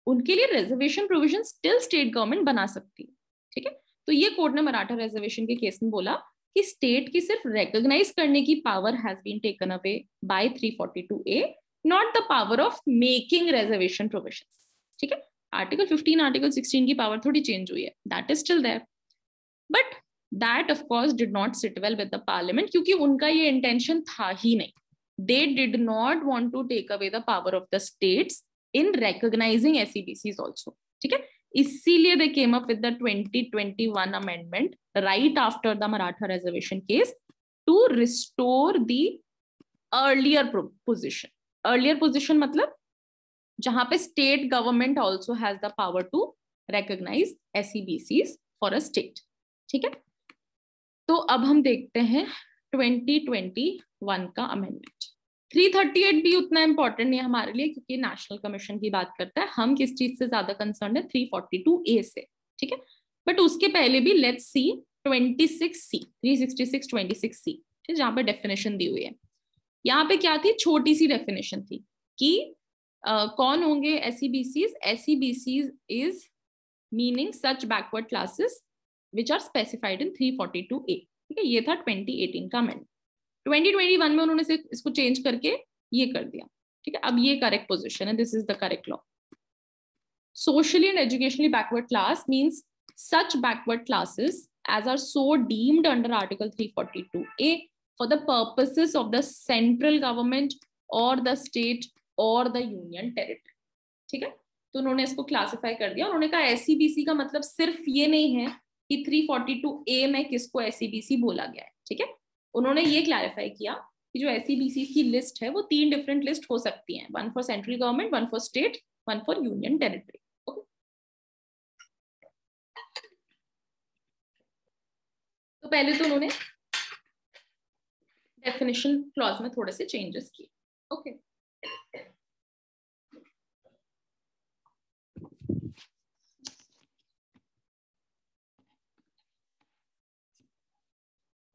उनके लिए reservation provision still state government बना सकती है, ठीक है। तो ये कोर्ट ने मराठा रिजर्वेशन के केस में बोला कि स्टेट की सिर्फ रिकॉग्नाइज करने की power has been taken away by 342A, not the power of making reservation provisions, ठीक है। आर्टिकल 15 आर्टिकल 16 की पावर थोड़ी चेंज हुई है, that is still there, but that of course did not sit well with the parliament, क्योंकि उनका ये intention था ही नहीं। They did not want to take away the power of the states in recognising SCBCs also, ठीक है। इसीलिए they came up with the 2021 amendment right after the Maratha reservation case to restore the earlier position. Earlier position मतलब जहां पे state government also has the power to recognise SCBCs for a state, ठीक है। तो अब हम देखते हैं 2021 का अमेंडमेंट। 338 भी उतना इंपॉर्टेंट नहीं है हमारे लिए, क्योंकि नेशनल कमीशन की बात करता है। हम किस चीज से ज्यादा कंसर्न है, 342A से, ठीक है। बट उसके पहले भी लेट्स सी 26C, 366 26C, ठीक है, जहां पे डेफिनेशन दी हुई है। यहाँ पे क्या थी, छोटी सी डेफिनेशन थी कि कौन होंगे SCBCs। SCBCs is meaning such backward classes which are specified in 342A, ठीक है। ये था 2018 का अमेंडमेंट। 2021 में उन्होंने से इसको चेंज करके ये कर दिया, ठीक है। अब ये करेक्ट पोजीशन है, this is the correct law. Socially and educationally backward class means such backward classes as are so deemed under Article 342A for the purposes of the central government or the state or the union territory, ठीक है। तो उन्होंने इसको classify कर दिया। उन्होंने कहा SCBC का मतलब सिर्फ ये नहीं है कि 342A में किसको SCBC बोला गया है, ठीक है। उन्होंने ये क्लैरिफाई किया कि जो SCBC की लिस्ट है वो 3 डिफरेंट लिस्ट हो सकती हैं, 1 for central government, 1 for state, 1 for union territory. तो पहले तो उन्होंने डेफिनेशन क्लॉज में थोड़े से चेंजेस किए, ओके।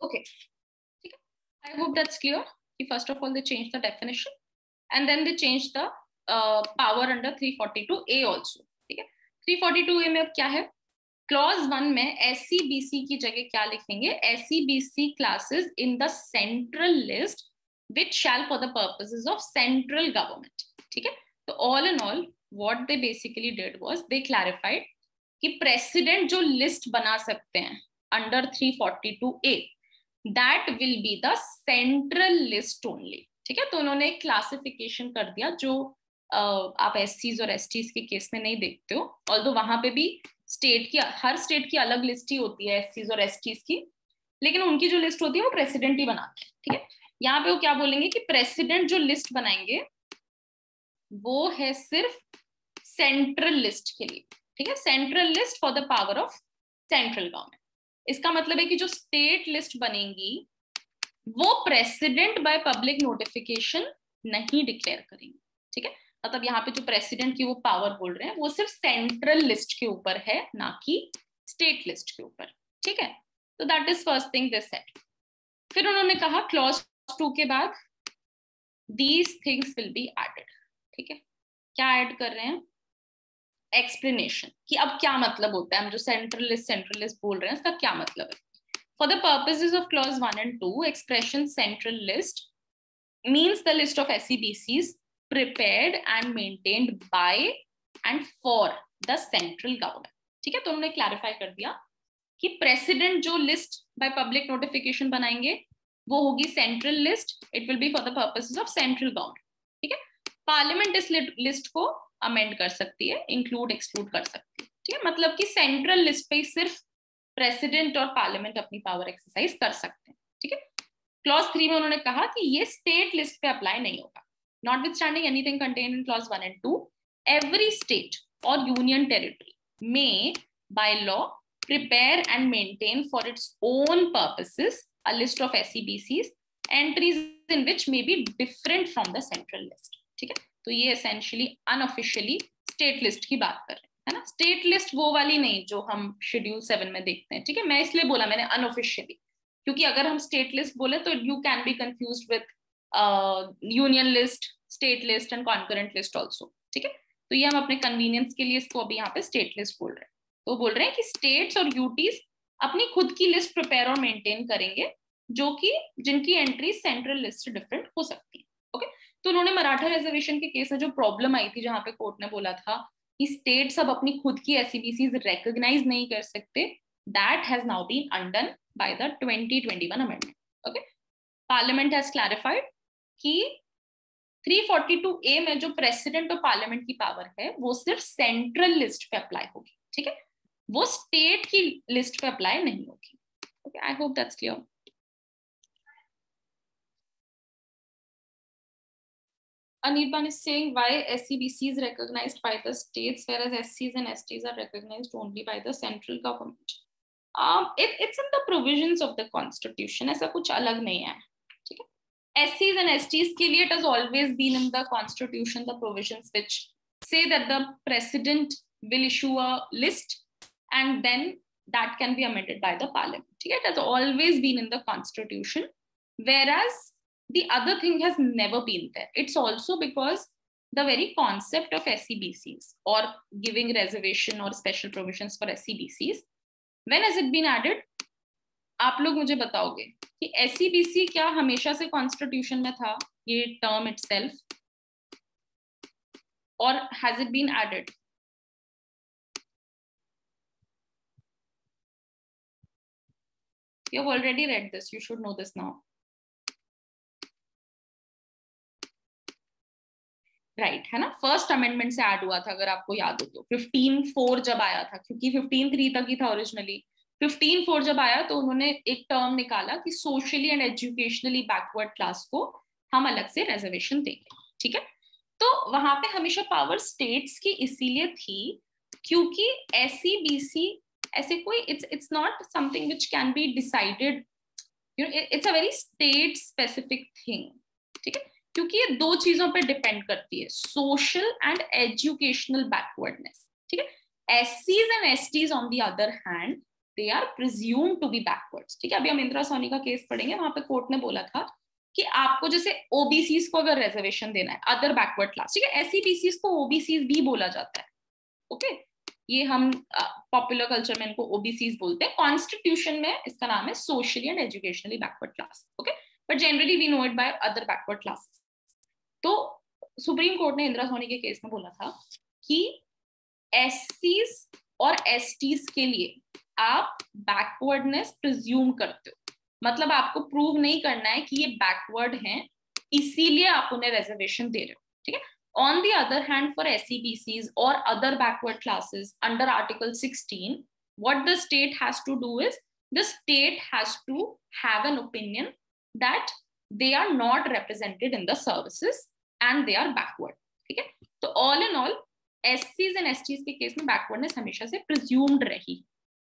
Okay, ठीक है। I hope that's clear. First of all, they changed the definition and then they changed the power under 342A also, ठीक है। 342A में अब क्या है, क्लॉज 1 में SCBC की जगह क्या लिखेंगे, SCBC classes in the central list which shall for the purposes of central government, ठीक है। तो all in all what they basically did was they clarified कि प्रेसिडेंट जो लिस्ट बना सकते हैं under 342A that will be the central list only, ठीक है। तो उन्होंने एक क्लासिफिकेशन कर दिया जो आप SCs और STs के केस में नहीं देखते हो, ऑल्दो वहां पे भी स्टेट की, हर स्टेट की अलग लिस्ट ही होती है SCs और STs की, लेकिन उनकी जो लिस्ट होती है वो प्रेसिडेंट ही बनाते हैं, ठीक है। यहाँ पे वो क्या बोलेंगे कि प्रेसिडेंट जो लिस्ट बनाएंगे वो है सिर्फ सेंट्रल लिस्ट के लिए, ठीक है। Central list for the power of central government. इसका मतलब है कि जो स्टेट लिस्ट बनेंगी वो प्रेसिडेंट बाय पब्लिक नोटिफिकेशन नहीं डिक्लेयर करेंगे, ठीक है। मतलब यहाँ पे जो प्रेसिडेंट की वो पावर बोल रहे हैं वो सिर्फ सेंट्रल लिस्ट के ऊपर है, ना कि स्टेट लिस्ट के ऊपर, ठीक है। तो that is first thing this set. फिर उन्होंने कहा क्लॉज 2 के बाद these things will be added, ठीक है। क्या ऐड कर रहे हैं, एक्सप्लेनेशन कि अब क्या मतलब होता है, हम जो सेंट्रल लिस्ट बोल रहे हैं इसका क्या मतलब है। For the purposes of clause 1 and 2, expression central list means the list of SCBCs prepared and maintained by and for the central government, ठीक है। तो उन्होंने क्लैरिफाई कर दिया कि प्रेसिडेंट जो लिस्ट बाय पब्लिक नोटिफिकेशन बनाएंगे वो होगी central list, it will be for the purposes of central government, ठीक है। पार्लियामेंट इस लिस्ट को अमेंड कर सकती है, इंक्लूड एक्सक्लूड कर सकती है, ठीक है। मतलब कि सेंट्रल लिस्ट पे सिर्फ प्रेसिडेंट और पार्लियामेंट अपनी पावर एक्सरसाइज कर सकते हैं, ठीक है। क्लॉज 3 में उन्होंने कहा कि ये स्टेट लिस्ट पे अप्लाई नहीं होगा, Notwithstanding anything contained in clause 1 and 2, every state or union territory may, by law, prepare and maintain for its own purposes a list of SEBCs, entries in which may be different from the central list. ठीक है, तो ये essentially unofficially state list की बात कर रहे हैं, है ना. स्टेट लिस्ट वो वाली नहीं जो हम शेड्यूल 7 में देखते हैं. ठीक है, मैं इसलिए बोला मैंने अनऑफिशियली, क्योंकि अगर हम स्टेट लिस्ट बोले तो you can be confused with union list, state list and concurrent list also. ठीक है, तो ये हम अपने कन्वीनियंस के लिए इसको अभी यहाँ पे स्टेट लिस्ट बोल रहे हैं. तो बोल रहे हैं कि स्टेट्स और यूटीज अपनी खुद की लिस्ट प्रिपेयर और मेंटेन करेंगे जो कि जिनकी एंट्री सेंट्रल लिस्ट से डिफरेंट हो सकती है. ओके, तो उन्होंने मराठा रिजर्वेशन के केस में जो प्रॉब्लम आई थी जहां पे कोर्ट ने बोला था कि स्टेट्स अब अपनी खुद की एसईबीसीज रिकॉग्नाइज नहीं कर सकते, that has now been undone by the 2021 amendment. Okay, parliament has clarified कि 342A में जो प्रेसिडेंट ऑफ पार्लियामेंट की पावर है वो सिर्फ सेंट्रल लिस्ट पे अप्लाई होगी. ठीक है, वो स्टेट की लिस्ट पे अप्लाई नहीं होगी. Okay, I hope that's clear. Anirban is saying why SCBC is recognized by the states whereas SCs and STs are recognized only by the central government. It's in the provisions of the constitution. ऐसा कुछ अलग नहीं है. ठीक है, SCs and STs के लिए it has always been in the constitution the provisions which say that the president will issue a list and then that can be amended by the parliament. ठीक है, it has always been in the constitution, whereas the other thing has never been there. It's also because the very concept of SCBCs or giving reservation or special provisions for SCBCs, when has it been added? आप लोग मुझे बताओगे कि SCBC क्या हमेशा से constitution में था ये term itself, or has it been added? You have already read this, you should know this now. Right है ना, फर्स्ट अमेंडमेंट से ऐड हुआ था अगर आपको याद हो तो 15(4) जब आया था, क्योंकि 15(3) तक ही था ओरिजिनली. 15(4) जब आया तो उन्होंने एक टर्म निकाला कि socially and educationally backward class को हम अलग से रिजर्वेशन देंगे. ठीक है, तो वहां पे हमेशा पावर स्टेट्स की इसीलिए थी क्योंकि SCBC ऐसे कोई it's not something which can be decided, you know, it's a very state specific thing. ठीक है, क्योंकि ये दो चीजों पे डिपेंड करती है, सोशल एंड एजुकेशनल बैकवर्डनेस. ठीक है, SCs and STs on the other hand they are presumed to be backwards. ठीक है, अभी हम इंदिरा सोनी का केस पढ़ेंगे, वहां पे कोर्ट ने बोला था कि आपको जैसे OBCs को अगर रिजर्वेशन देना है, अदर बैकवर्ड क्लास, ठीक है, SCBCs को OBCs भी बोला जाता है. ओके, ये हम पॉपुलर कल्चर में इनको OBCs बोलते हैं. कॉन्स्टिट्यूशन में इसका नाम है socially and educationally backward class. Okay, but generally we know it by other backward classes. तो सुप्रीम कोर्ट ने इंदिरा सोनी के केस में बोला था कि SCs और STs के लिए आप बैकवर्डनेस प्रिज्यूम करते हो, मतलब आपको प्रूव नहीं करना है कि ये बैकवर्ड हैं इसीलिए आप उन्हें रिजर्वेशन दे रहे हो. ठीक है, on the other hand for SCBCs और other backward classes under article 16 what the state has to do is the state has to have an opinion that they are not represented in the services and they are backward. ठीक है, तो all in all SCs and STs के case में backwardness हमेशा से presumed रही.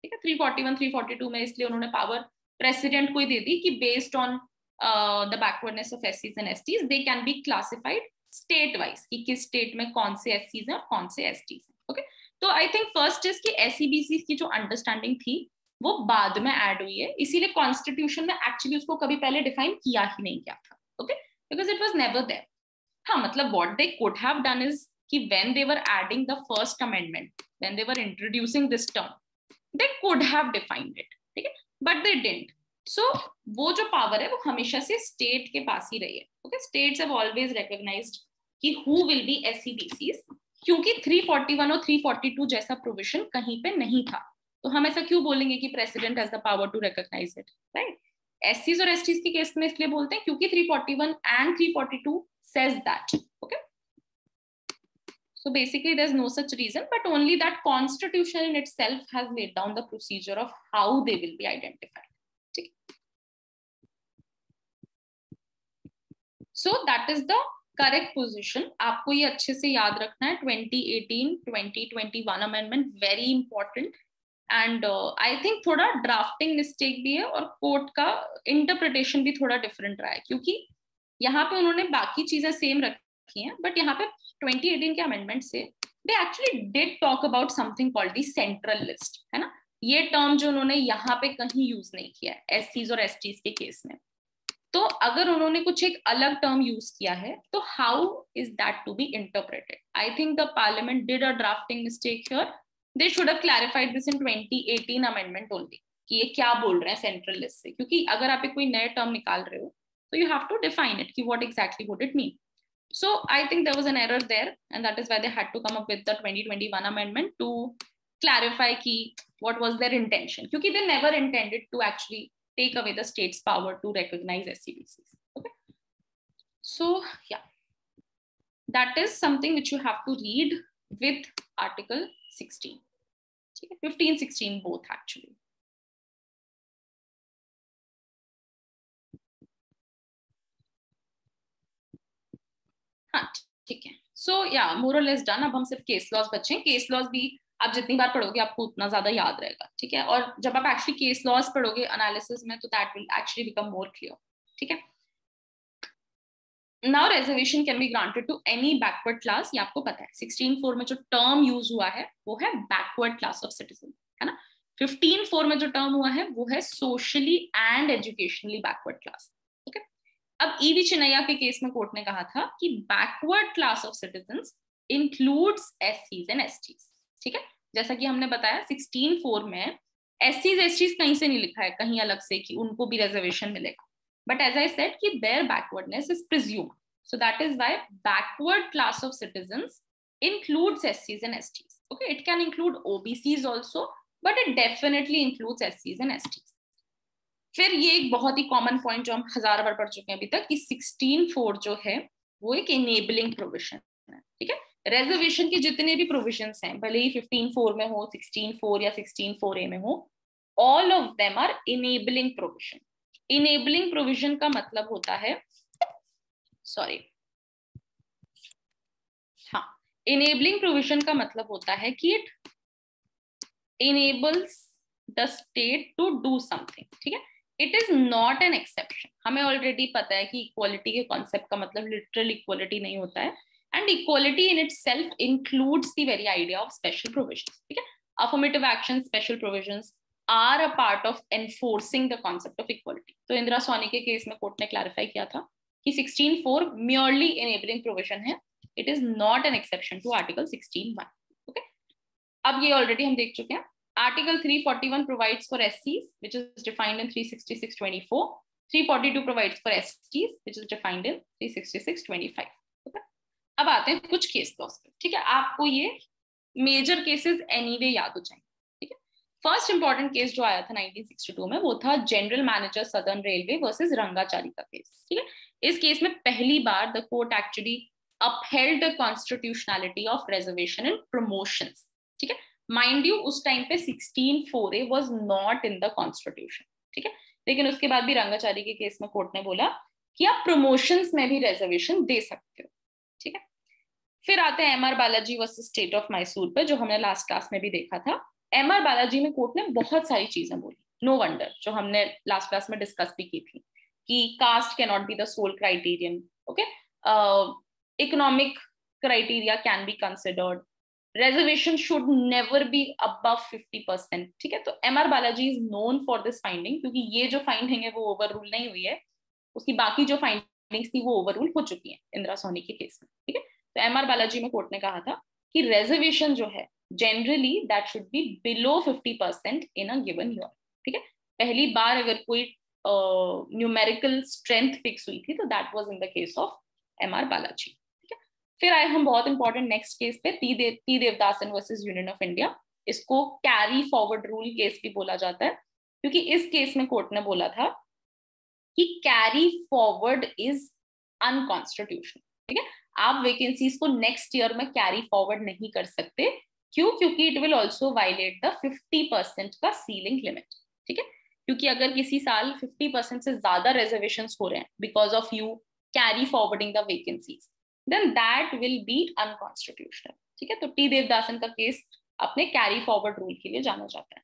ठीक है, 341 342 में इसलिए उन्होंने पावर प्रेसिडेंट को ही दे दी कि based on the backwardness of SCs and STs they can be classified state wise कि किस स्टेट में कौन से SCs हैं और कौन से STs हैं. ओके, तो आई थिंक फर्स्ट इज कि SCBCs की जो अंडरस्टैंडिंग थी वो बाद में ऐड हुई है, इसीलिए कॉन्स्टिट्यूशन में एक्चुअली उसको कभी पहले डिफाइन किया ही नहीं गया था. Okay, because it was never there. हाँ, मतलब what they could have done is कि when they were adding the first amendment, when they were introducing this term, they could have defined it. ठीक है, but they didn't. सो वो जो power है वो हमेशा से स्टेट के पास ही रही है. Okay, states have always recognised कि हु विल बी SCBCs, क्योंकि 341 और 342 जैसा प्रोविजन कहीं पे नहीं था. तो हम ऐसा क्यों बोलेंगे कि president has the power to recognise it, right? SCs और STs के केस में इसलिए बोलते हैं क्योंकि 341 and 342 says that. Okay, so basically there's no such reason, but only that constitution in itself has laid down the procedure of how they will be identified. Okay, so that is the correct position, आपको ये अच्छे से याद रखना है, 2018 2021 amendment very important. And I think थोड़ा drafting mistake भी है और कोर्ट का इंटरप्रिटेशन भी थोड़ा डिफरेंट रहा है, क्योंकि यहाँ पे उन्होंने बाकी चीजें सेम रखी हैं, बट यहाँ पे 2018 के अमेंडमेंट से they actually did talk about something called the central list, है ना। ये टर्म जो उन्होंने यहाँ पे कहीं यूज नहीं किया है एससीज और एसटीज के केस में। तो अगर उन्होंने कुछ एक अलग टर्म यूज किया है तो how is that to be interpreted? I think the parliament did a drafting mistake here, they should have clarified this in 2018 amendment only कि ये क्या बोल रहे हैं सेंट्रल लिस्ट से, क्योंकि अगर आप एक कोई नए टर्म निकाल रहे हो तो you have to define it कि what exactly would it mean. So I think there was an error there, and that is why they had to come up with the 2021 amendment to clarify कि what was their intention, क्योंकि they never intended to actually take away the state's power to recognize SCBCs. Okay, so yeah, that is something which you have to read with Article 16, 15, 16 both actually. हाँ ठीक है, सो या मोर और less done. अब हम सिर्फ case laws बचे। Case laws भी आप जितनी बार पढ़ोगे आपको उतना ज्यादा याद रहेगा, ठीक है। और जब आप एक्चुअली केस लॉज पढ़ोगे एनालिसिस में तो that will actually become more clear, ठीक है। Now reservation can be granted to any backward class, ये आपको पता है। 16(4) में जो टर्म यूज हुआ है वो है बैकवर्ड क्लास ऑफ सिटीजन, है ना। 15(4) में जो टर्म हुआ है वो है socially and educationally backward class, okay. अब ईवी चिन्नैया के केस में कोर्ट ने कहा था कि backward class of citizens includes एससीज एंड एसटीज, ठीक है। जैसा कि हमने बताया 16(4) में एससीज एसटीज कहीं से नहीं लिखा है कहीं अलग से कि उनको भी रिजर्वेशन मिलेगा, but as I said कि their backwardness is presumed, so that is why backward class of citizens includes SCs and STs, okay. It can include OBCs also, but it definitely includes SCs and STs. फिर ये एक बहुत ही common point जो हम 1000 बार पढ़ चुके हैं अभी तक कि 16(4) जो है वो एक इनेबलिंग प्रोविजन है, ठीक है। रिजर्वेशन के जितने भी प्रोविजंस हैं, भले ही 15(4) में हो, 16(4) या 16(4)A में हो, all of them are enabling provision. Enabling provision का मतलब होता है, सॉरी, हाँ, इनेबलिंग प्रोविजन का मतलब होता है कि it enables the state to do something, ठीक है। It is not an exception. हमें ऑलरेडी पता है कि इक्वालिटी के कॉन्सेप्ट का मतलब लिटरल इक्वालिटी नहीं होता है, and equality in itself includes the very idea of special provisions, ठीक है। Affirmative action, special provisions are a part of enforcing the concept of equality. तो इंदिरा सोनी के केस में कोर्ट ने क्लैरिफाई किया था कि 16(4) merely enabling provision है, it is not an exception to Article 16(1). Okay? अब ये ऑलरेडी हम देख चुके हैं। Article 341 provides for SCs, which is defined in 366(24). 342 provides for STs, which is defined in 366(25). Okay? अब आते हैं कुछ केस लॉस पे, ठीक है। आपको ये मेजर केसेस एनीवे याद हो जाएंगे। फर्स्ट इंपॉर्टेंट केस जो आया था 1962 में वो था general manager southern railway versus Rangachari का केस, ठीक है। इस केस में पहली बार the court actually upheld the constitutionality of reservation in promotions, ठीक है। माइंड यू उस टाइम पे 16(4)A was not in the constitution, ठीक है। लेकिन उसके बाद भी रंगाचारी के केस में कोर्ट ने बोला कि आप प्रमोशंस में भी रिजर्वेशन दे सकते हो, ठीक है। फिर आते हैं MR Balaji versus state of Mysore पे, जो हमने लास्ट क्लास में भी देखा था। एमआर बालाजी में कोर्ट ने बहुत सारी चीजें बोली, नो वंडर, जो हमने लास्ट क्लास में डिस्कस भी की थी कि caste can not be the sole criterion, okay, economic criteria can be considered, reservation should never be above 50%, ठीक है। तो M R Balaji is known for this finding, क्योंकि ये जो फाइंडिंग है वो ओवर रूल नहीं हुई है, उसकी बाकी जो फाइंडिंग्स थी वो ओवर रूल हो चुकी है इंदिरा सोनी के केस में, ठीक है। तो एमआर बालाजी में कोर्ट ने कहा था कि रेजर्वेशन जो है generally that should be below 50% in a given year, ठीक है। पहली बार अगर कोई न्यूमेरिकल स्ट्रेंथ फिक्स हुई थी तो that was in the case of MR Balaji, ठीक है। फिर आए हम बहुत इंपॉर्टेंट नेक्स्ट केस पे, T Devadasan versus union of India. इसको कैरी फॉरवर्ड रूल केस भी बोला जाता है, क्योंकि इस केस में कोर्ट ने बोला था कि कैरी फॉरवर्ड इज अनकॉन्स्टिट्यूशनल, ठीक है। आप वैकेंसीज को नेक्स्ट ईयर में कैरी फॉरवर्ड नहीं कर सकते, क्यों? क्योंकि it will also violate the 50% का सीलिंग लिमिट, ठीक है। क्योंकि अगर किसी साल 50% से ज्यादा रिजर्वेशंस हो रहे हैं because of you carry forwarding the vacancies, then that will be unconstitutional. ठीक है, तो टी देवदासन का केस अपने कैरी फॉरवर्ड रूल के लिए जाना जाता है.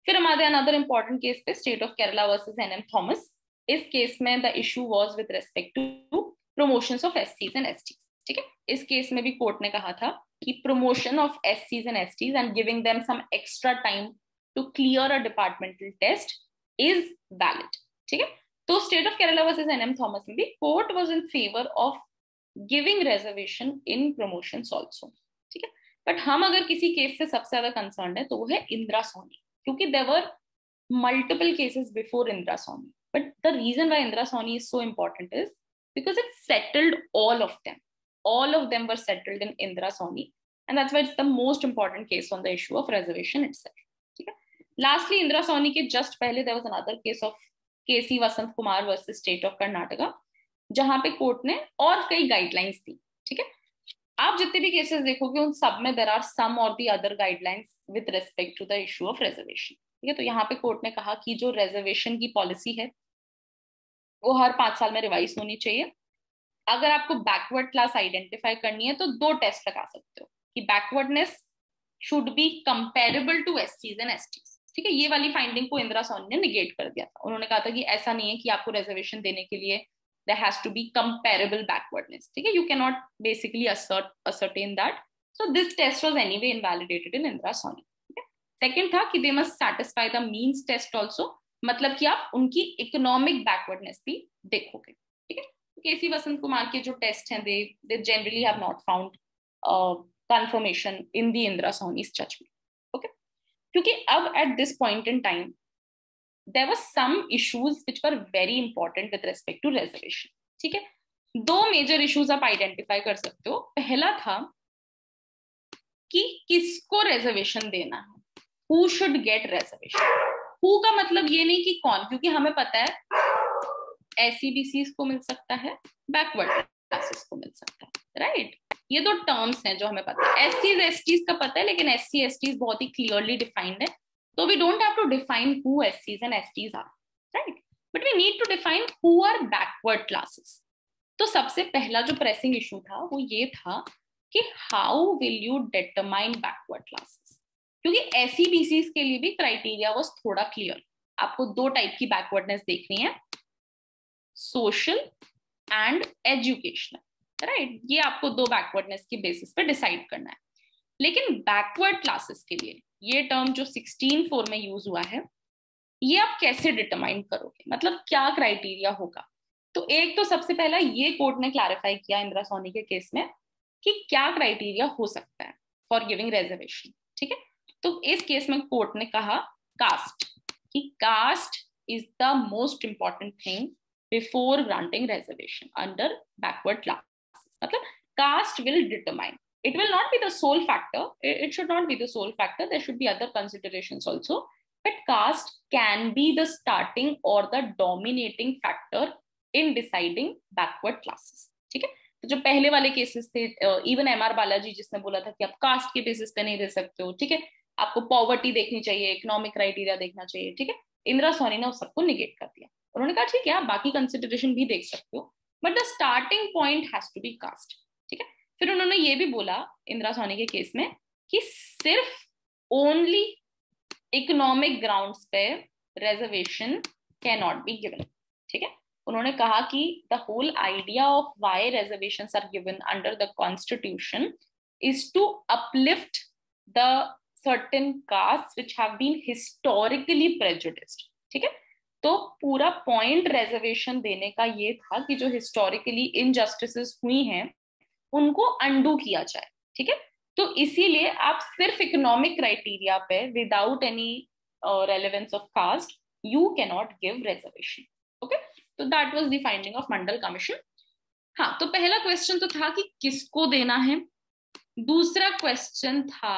फिर हमारे अनदर इंपॉर्टेंट केस पे state of Kerala versus NM Thomas. इस केस में the issue was with respect to promotions of एससीज एंड एसटीज. ठीक है, इस केस में भी कोर्ट ने कहा था कि प्रमोशन ऑफ एससीज and STs and giving them some extra time to clear a departmental test is valid. ठीक है, तो state of Kerala versus NM Thomas में भी court was in favour of giving reservation in promotions also. ठीक है, but हम अगर किसी केस से सबसे ज्यादा कंसर्न है तो वो है इंदिरा सोनी, क्योंकि there were multiple cases before Indra Sawhney. But the reason why Indra Sawhney is so important is because it settled all of them. All of them were settled in Indira Soni, and that's why it's the most important case on the issue of reservation itself. Okay? Lastly, Indira Soni के just पहले there was another case of KC Vasant Kumar versus State of Karnataka, जहां पे court ने और कई guidelines दी. ठीक है, आप जितने भी केसेस देखोगे उन सब में there are some or the other guidelines with respect to the issue of reservation. ठीक है, तो यहाँ पे कोर्ट ने कहा कि जो reservation की पॉलिसी है वो हर 5 साल में रिवाइज होनी चाहिए. अगर आपको बैकवर्ड क्लास आइडेंटिफाई करनी है तो 2 टेस्ट लगा सकते हो कि backwardness should be comparable to एससीज एंड एसटीज. ठीक है, ये वाली फाइंडिंग को इंदिरा सोनी ने निगेट कर दिया था. उन्होंने कहा था कि ऐसा नहीं है कि आपको रिजर्वेशन देने के लिए there has to be comparable backwardness. ठीक है, you can not basically ascertain that. So this test was anyway invalidated in Indra Sawhney. Second था कि they must satisfy the means test also, मतलब कि आप उनकी इकोनॉमिक बैकवर्डनेस भी देखोगे. ठीक है, केसी वसंत कुमार के जो टेस्ट हैं they generally have not found confirmation in the Indira Sawhney's judgment. Okay, क्योंकि अब at this point in time there were some issues which were very important with respect to reservation. ठीक है, 2 मेजर इश्यूज आप आइडेंटिफाई कर सकते हो. पहला था कि किसको रिजर्वेशन देना है, who should get reservation. Who का मतलब ये नहीं कि कौन, क्योंकि हमें पता है एससीबीसी को मिल सकता है, बैकवर्ड क्लासेस को मिल सकता है. राइट, ये 2 टर्म्स हैं जो हमें पता है. एससीज एसटीज का पता है, लेकिन एससी एसटीज बहुत ही क्लियरली डिफाइंड है, तो we don't have to define who एससीज and STs are. Right, but we need to define who are backward classes. तो सबसे पहला जो प्रेसिंग इशू था वो ये था कि how will you determine backward classes, क्योंकि एससीबीसी के लिए भी क्राइटेरिया वाज थोड़ा क्लियर. आपको 2 टाइप की बैकवर्डनेस देखनी है, सोशल एंड एजुकेशनल. राइट, ये आपको 2 बैकवर्डनेस के बेसिस पे डिसाइड करना है. लेकिन बैकवर्ड क्लासेस के लिए ये टर्म जो 16(4) में यूज हुआ है, ये आप कैसे डिटरमाइन करोगे, मतलब क्या क्राइटेरिया होगा. तो एक तो सबसे पहला ये कोर्ट ने क्लैरिफाई किया इंदिरा सोनी के केस में कि क्या क्राइटेरिया हो सकता है फॉर गिविंग रिजर्वेशन. ठीक है, तो इस केस में कोर्ट ने कहा कास्ट, कि caste is the most important thing before granting reservation under backward classes. मतलब caste will determine, it will not be the sole factor, it should not be the sole factor, there should be other considerations also, but caste can be the starting or the dominating factor in deciding backward classes. ठीक है, तो जो पहले वाले cases थे, even MR Balaji जिसने बोला था कि आप कास्ट के बेसिस पे नहीं दे सकते हो, ठीक है, आपको पॉवर्टी देखनी चाहिए, इकोनॉमिक क्राइटेरिया देखना चाहिए. ठीक है, इंदिरा सोनी ने उस सबको निगेट कर दिया. उन्होंने कहा ठीक है आप बाकी कंसिडरेशन भी देख सकते हो, but the starting point has to be caste. ठीक है, फिर उन्होंने ये भी बोला इंदिरा सोनी के केस में कि सिर्फ ओनली इकोनॉमिक ग्राउंड्स पे reservation can not be given. ठीक है, उन्होंने कहा कि the whole idea of why reservations are given under the constitution is to uplift the certain castes which have been historically prejudiced. ठीक है, तो पूरा पॉइंट रिजर्वेशन देने का ये था कि जो हिस्टोरिकली इनजस्टिसेस हुई हैं उनको अंडू किया जाए. ठीक है, तो इसीलिए आप सिर्फ इकोनॉमिक क्राइटेरिया पे without any relevance of caste you cannot give reservation. Okay, तो that was the finding of Mandal commission. हाँ, तो पहला क्वेश्चन तो था कि किसको देना है, दूसरा क्वेश्चन था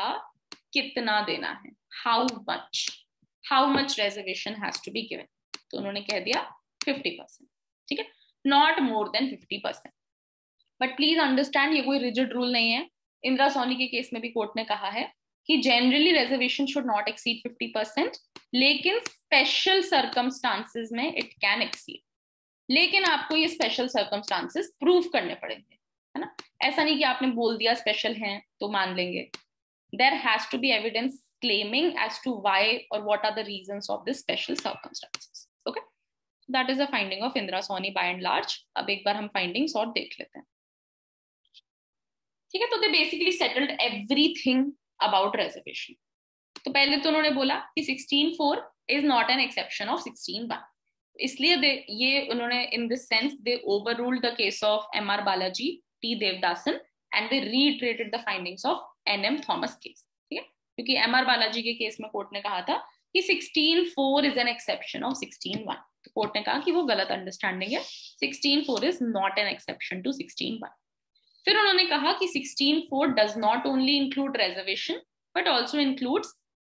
कितना देना है, how much reservation has to be given. तो उन्होंने कह दिया 50%. ठीक है, not more than 50%. But please understand ये कोई रिजिड रूल नहीं है. इंदिरा सोनी के केस में भी कोर्ट ने कहा है कि generally reservation should not exceed 50%, लेकिन स्पेशल सर्कमस्टांसेस में इट कैन एक्सीड. लेकिन आपको ये स्पेशल सर्कमस्टांसेस प्रूव करने पड़ेंगे. है ना। ऐसा नहीं कि आपने बोल दिया स्पेशल हैं तो मान लेंगे. There has to be evidence claiming as to why or what are the reasons of this special circumstances. Okay, that is a finding of Indra Sawhney by and large. अब एक बार हम findings और देख लेते हैं. ठीक है, तो they basically settled everything about reservation. तो पहले तो उन्होंने बोला कि 16(4) is not an exception of 16(1). इसलिए ये उन्होंने in this sense they overruled the case of M.R. Balaji, T. Devdasan and they reiterated the findings of N.M. Thomas case. ठीक है, क्योंकि M.R. बालाजी के केस में कोर्ट ने कहा था कि 16(4) is an exception of 16(1). तो कोर्ट ने कहा कि वो गलत अंडरस्टैंडिंग है, 16(4) is not an exception to 16(1). फिर उन्होंने कहा कि 16(4) does not only include reservation but also includes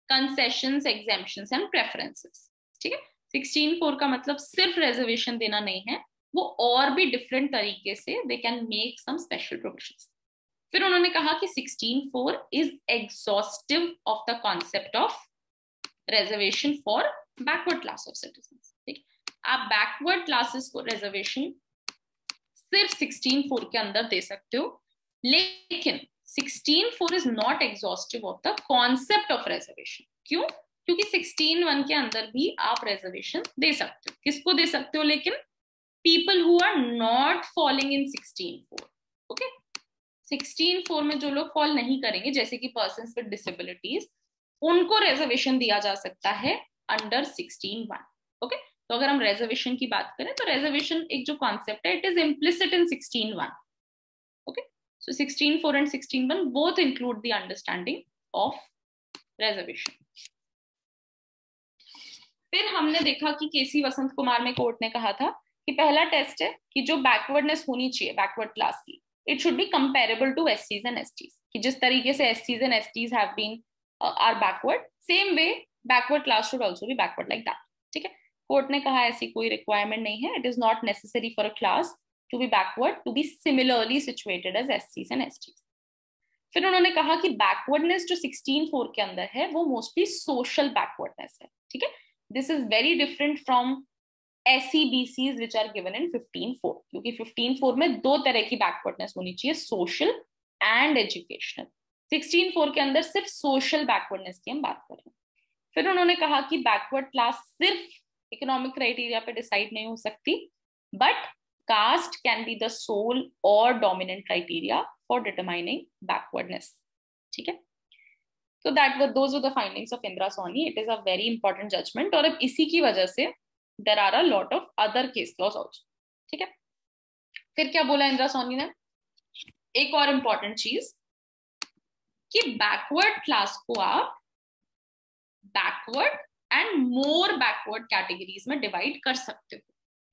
concessions, exemptions and preferences. ठीक है, 16(4) का मतलब सिर्फ reservation देना नहीं है, वो और भी डिफरेंट तरीके से they can make some special provisions. फिर उन्होंने कहा कि 16(4) is exhaustive of the concept of reservation for backward class of citizens. ठीक है, आप backward classes को reservation सिर्फ 16(4) के अंदर दे सकते हो, लेकिन 16(4) is not exhaustive of the concept of reservation. क्यों? क्योंकि 16(1) के अंदर भी आप reservation दे सकते हो. किसको दे सकते हो? लेकिन people who are not falling in 16(4). Okay, 16(4) में जो लोग फॉल नहीं करेंगे, जैसे कि persons with disabilities, उनको reservation दिया जा सकता है under 16(1). Okay, तो अगर हम reservation की बात करें तो reservation एक जो concept है, it is implicit in 16(1). Okay, so 16(4) and 16(1) both include the understanding of reservation. फिर हमने देखा कि केसी वसंत कुमार में कोर्ट ने कहा था कि पहला टेस्ट है कि जो बैकवर्डनेस होनी चाहिए बैकवर्ड क्लास की, it should be comparable to एससीज एंड एसटीज, कि जिस तरीके से एससीज and STs have been are backward, same way backward class should also be backward like that. ठीक है, कोर्ट ने कहा ऐसी कोई रिक्वायरमेंट नहीं है, it is not necessary for a class to be backward to be similarly situated as एससीज and STs. फिर उन्होंने कहा कि बैकवर्डनेस जो 16(4) के अंदर है वो मोस्टली सोशल बैकवर्डनेस है. ठीक है, this is very different from SEBCs which are given in 15(4), क्योंकि 15(4) में दो तरह की बैकवर्डनेस होनी चाहिए, सोशल एंड एजुकेशनल. 16(4) के अंदर सिर्फ सोशल बैकवर्डनेस की हम बात करें. फिर उन्होंने कहा कि बैकवर्ड क्लास सिर्फ इकोनॉमिक क्राइटेरिया पे डिसाइड नहीं हो सकती, but caste can be the sole और dominant criteria for determining backwardness. ठीक है, तो those were the findings of Indra Sawhney. It is a very important judgment और अब इसी की वजह से there are a lot of other case laws also. ठीक है, फिर क्या बोला इंदिरा सोनी ने? एक और इंपॉर्टेंट चीज कि बैकवर्ड क्लास को आप backward and more backward categories में डिवाइड कर सकते हो.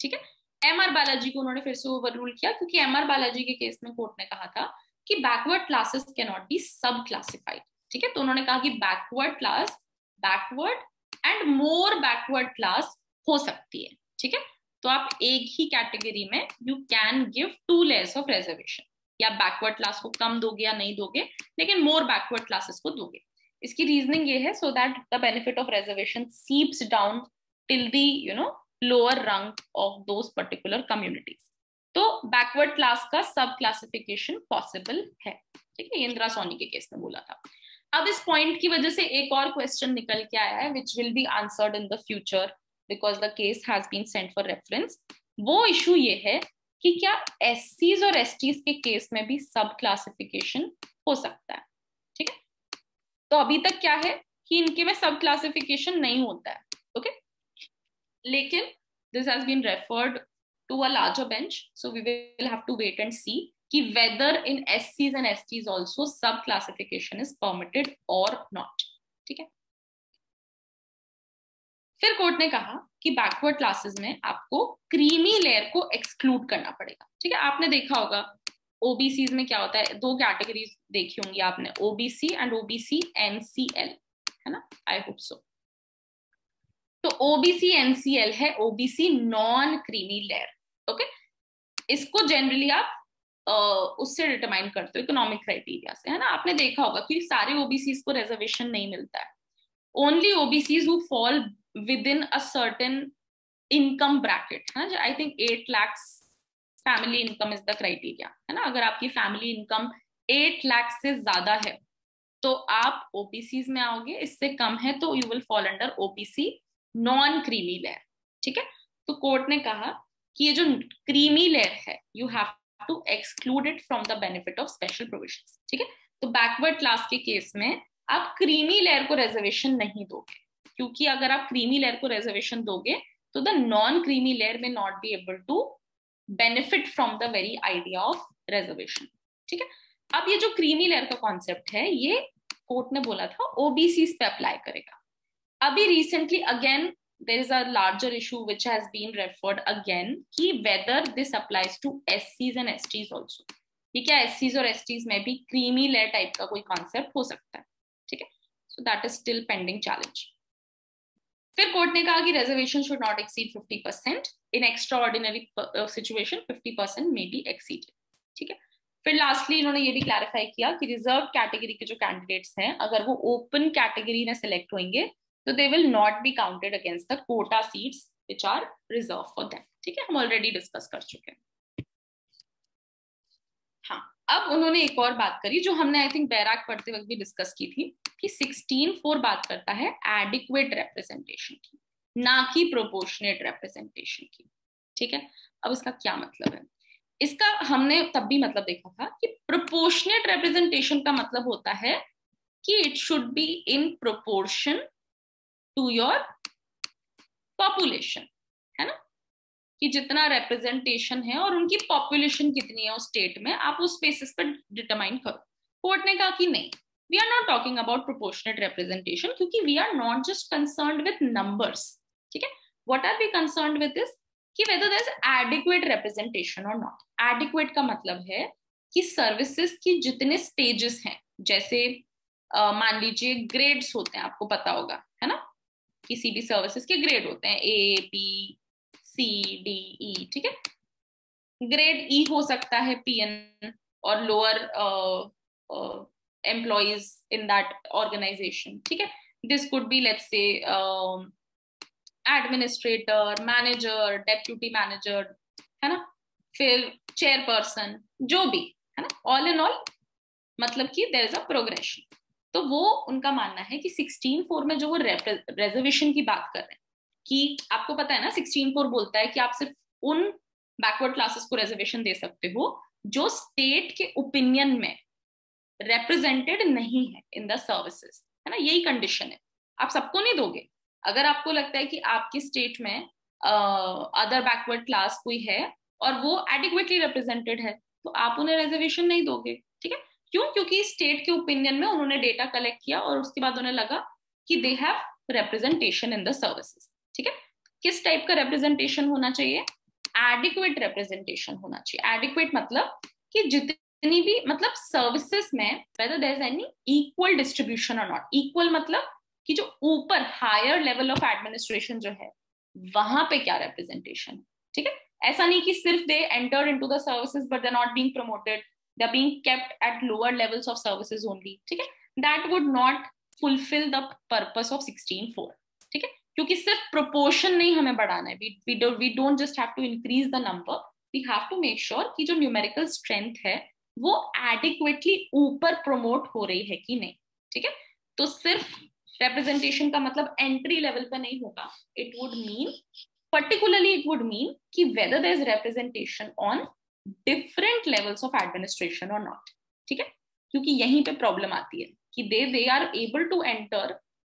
ठीक है, M.R. बालाजी को उन्होंने फिर से ओवररूल किया, क्योंकि M.R. बालाजी के केस में कोर्ट ने कहा था कि backward classes can not B सब क्लासिफाइड. ठीक है, तो उन्होंने कहा कि backward class backward and more backward class हो सकती है. ठीक है, तो आप एक ही कैटेगरी में you can give 2 layers of reservation, या बैकवर्ड क्लास को कम दोगे या नहीं दोगे, लेकिन मोर बैकवर्ड क्लासेस को दोगे. इसकी रीजनिंग ये है so that the benefit of reservation seeps down till the lower rung of those particular communities. तो बैकवर्ड क्लास का सब क्लासिफिकेशन पॉसिबल है. ठीक है, इंदिरा सोनी के केस में बोला था. अब इस पॉइंट की वजह से एक और क्वेश्चन निकल के आया है which will be answered in the future because the case has been sent for reference. वो इशू ये है कि क्या एससीज और एसटीज के केस में भी सब क्लासिफिकेशन हो सकता है. ठीक है, तो अभी तक क्या है कि इनके में सब क्लासिफिकेशन नहीं होता है. ओके, लेकिन this has been referred to a larger bench, so we will have to wait and see कि whether in SCs and STs also sub classification is permitted or not. ठीक है, फिर कोर्ट ने कहा कि बैकवर्ड क्लासेस में आपको creamy layer को एक्सक्लूड करना पड़ेगा. ठीक है, आपने देखा होगा ओबीसीज में क्या होता है, 2 कैटेगरीज देखी होंगी आपने, ओबीसी एंड ओबीसी NCL, है ना, आई होप सो. तो ओबीसी NCL है OBC non creamy layer. Okay, इसको जनरली आप उससे डिटरमाइन करते हो इकोनॉमिक क्राइटेरिया से, है ना. आपने देखा होगा कि सारे ओबीसीज को रिजर्वेशन नहीं मिलता है, only OBCs who fall with in a certain income bracket, है ना. I think 8 lakhs family income is the criteria, है ना। अगर आपकी फैमिली इनकम 8 लाख से ज्यादा है तो आप ओपीसीज में आओगे, इससे कम है तो you will fall under OBC non creamy layer, ठीक है। तो कोर्ट ने कहा कि ये जो क्रीमी लेयर है you have to exclude it from the benefit of special provisions, ठीक है। तो बैकवर्ड क्लास के केस में आप क्रीमी लेयर को रिजर्वेशन नहीं दोगे, क्योंकि अगर आप क्रीमी लेयर को रिजर्वेशन दोगे तो द नॉन क्रीमी लेयर में not be able to benefit from the very idea of reservation, ठीक है। अब ये जो क्रीमी लेयर का कॉन्सेप्ट है ये कोर्ट ने बोला था ओबीसी पे अप्लाई करेगा। अभी recently again there is a larger issue which has been referred again कि whether this applies to SCs and STs also, ठीक है। SCs और STs में भी क्रीमी लेयर टाइप का कोई कॉन्सेप्ट हो सकता है, ठीक है। So that is still pending challenge. फिर कोर्ट ने कहा कि reservation should not exceed 50%, in extra ordinary situation 50% may be exceeded, ठीक है। फिर लास्टली इन्होंने ये भी क्लैरिफाई किया कि रिजर्व कैटेगरी के जो कैंडिडेट्स हैं अगर वो ओपन कैटेगरी में सिलेक्ट होंगे तो they will not be counted against the quota seats which are reserve for them, ठीक है। हम ऑलरेडी डिस्कस कर चुके हैं। हाँ, अब उन्होंने एक और बात करी जो हमने आई थिंक बैराक पढ़ते वक्त भी डिस्कस की थी कि 16(4) बात करता है एडिक्वेट रिप्रेजेंटेशन की, ना कि प्रोपोर्शनेट रिप्रेजेंटेशन की, ठीक है। अब इसका क्या मतलब है? इसका हमने तब भी मतलब देखा था कि प्रोपोर्शनेट रिप्रेजेंटेशन का मतलब होता है कि it should be in proportion to your population, है ना, कि जितना रिप्रेजेंटेशन है और उनकी पॉपुलेशन कितनी है उस स्टेट में आप उस बेसिस पर डिटरमाइन करो। कोर्ट ने कहा कि नहीं, we are not talking about proportionate representation, क्योंकि we are not just concerned with numbers, ठीक है। What are we concerned with this कि whether there is adequate representation or not। adequate का मतलब है कि सर्विसेज की जितने स्टेजेस हैं, जैसे मान लीजिए ग्रेड्स होते हैं, आपको पता होगा, है ना, किसी भी सर्विसेज के ग्रेड होते हैं A B C D E, ठीक है। ग्रेड E हो सकता है PN और lower employees in that organisation, ठीक है। This could be let's say administrator, manager, deputy manager, है ना, फिर चेयरपर्सन, जो भी, है ना, ऑल इन ऑल मतलब कि देयर इज अ प्रोग्रेशन। तो वो उनका मानना है कि 16(4) में जो वो रिजर्वेशन की बात कर रहे हैं कि आपको पता है ना 16(4) बोलता है कि आप सिर्फ उन बैकवर्ड क्लासेस को रिजर्वेशन दे सकते हो जो स्टेट के ओपिनियन में रिप्रेजेंटेड नहीं है इन द सर्विसेज, है ना, यही कंडीशन है। आप सबको नहीं दोगे। अगर आपको लगता है कि आपकी स्टेट में अदर बैकवर्ड क्लास कोई है और वो एडिक्वेटली रिप्रेजेंटेड है तो आप उन्हें रिजर्वेशन नहीं दोगे, ठीक है। क्यों? क्योंकि स्टेट के ओपिनियन में उन्होंने डेटा कलेक्ट किया और उसके बाद उन्हें लगा कि they have representation in the services, ठीक है। किस टाइप का रिप्रेजेंटेशन होना चाहिए? एडिक्वेट रिप्रेजेंटेशन होना चाहिए। एडिक्वेट मतलब कि जितनी भी मतलब सर्विसेज में whether there is any equal distribution or not। Equal मतलब कि जो ऊपर हायर लेवल ऑफ एडमिनिस्ट्रेशन जो है वहां पे क्या रिप्रेजेंटेशन, ठीक है। ऐसा नहीं कि सिर्फ they entered into the services but they are not being promoted, they are being kept at lower levels of services only, ठीक है। That would not fulfil the purpose of 16(4), ठीक है। क्योंकि सिर्फ प्रोपोर्शन नहीं हमें बढ़ाना है, we don't just have to increase the number, we have to make sure कि जो न्यूमेरिकल स्ट्रेंथ है वो एडिक्वेटली ऊपर प्रमोट हो रही है कि नहीं, ठीक है। तो सिर्फ रिप्रेजेंटेशन का मतलब एंट्री लेवल पे नहीं होगा, it would mean particularly it would mean कि whether there is representation on different levels of administration or not, ठीक है। क्योंकि यहीं पे प्रॉब्लम आती है कि they are able to enter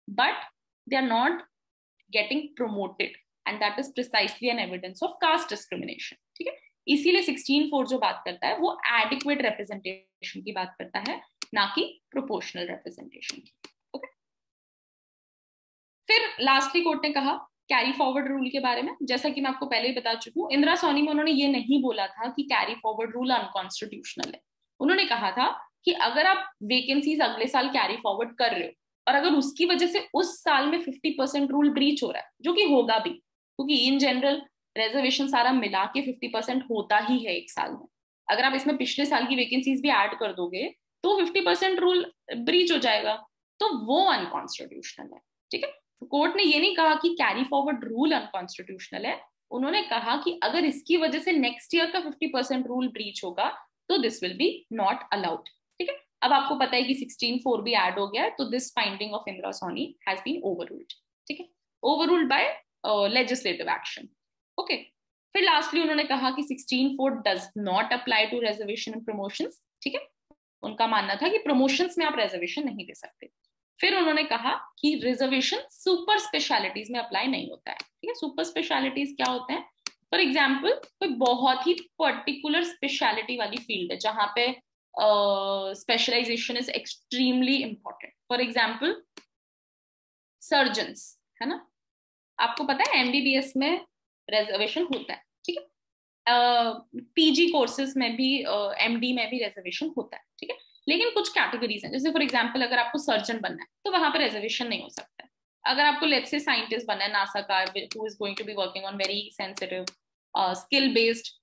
but they are not getting promoted and that is precisely an evidence of caste discrimination, ठीक है। इसीलिए 16(4) जो बात करता है वो adequate representation की बात करता है, ना कि proportional representation की। फिर लास्टली कोर्ट ने कहा कैरी फॉरवर्ड रूल के बारे में। जैसा कि मैं आपको पहले ही बता चुकी हूँ, इंदिरा सोनी में उन्होंने ये नहीं बोला था कि कैरी फॉरवर्ड रूल अनकॉन्स्टिट्यूशनल है। उन्होंने कहा था कि अगर आप वेकेंसीज अगले साल कैरी फॉरवर्ड कर रहे हो और अगर उसकी वजह से उस साल में 50% रूल ब्रीच हो रहा है, जो कि होगा भी क्योंकि इन जनरल रिजर्वेशन सारा मिला के 50% होता ही है एक साल में, अगर आप इसमें पिछले साल की वैकेंसीज भी ऐड कर दोगे तो 50% रूल ब्रीच हो जाएगा, तो वो अनकॉन्स्टिट्यूशनल है, ठीक है। कोर्ट ने ये नहीं कहा कि कैरी फॉरवर्ड रूल अनकॉन्स्टिट्यूशनल है, उन्होंने कहा कि अगर इसकी वजह से नेक्स्ट ईयर का 50% रूल ब्रीच होगा तो this will be not allowed. ठीक है, अब आपको पता है कि 16(4) भी ऐड हो गया है, तो this finding of Indra Sawhney has been overruled. ठीक है, overruled by legislative action. Okay, फिर लास्टली उन्होंने कहा कि 16(4) does not apply to reservation and promotions. ठीक है, उनका मानना था कि प्रमोशंस में आप रिजर्वेशन नहीं दे सकते। फिर उन्होंने कहा कि रिजर्वेशन सुपर स्पेशलिटीज में अप्लाई नहीं होता है। ठीक है, सुपर स्पेशलिटीज क्या होते हैं? फॉर एग्जाम्पल, कोई बहुत ही पर्टिकुलर स्पेशलिटी वाली फील्ड है जहां पे specialisation is extremely important. For example surgeons, है ना, आपको पता है एमबीबीएस में रिजर्वेशन होता है। ठीक है, पीजी कोर्सेज में भी, एमडी में भी रिजर्वेशन होता है। ठीक है, लेकिन कुछ कैटेगरीज हैं, जैसे फॉर एग्जांपल अगर आपको सर्जन बनना है तो वहां पे रिजर्वेशन नहीं हो सकता है। अगर आपको लेट्स से साइंटिस्ट बनना है, नासा का, who is going to be working on very sensitive skill based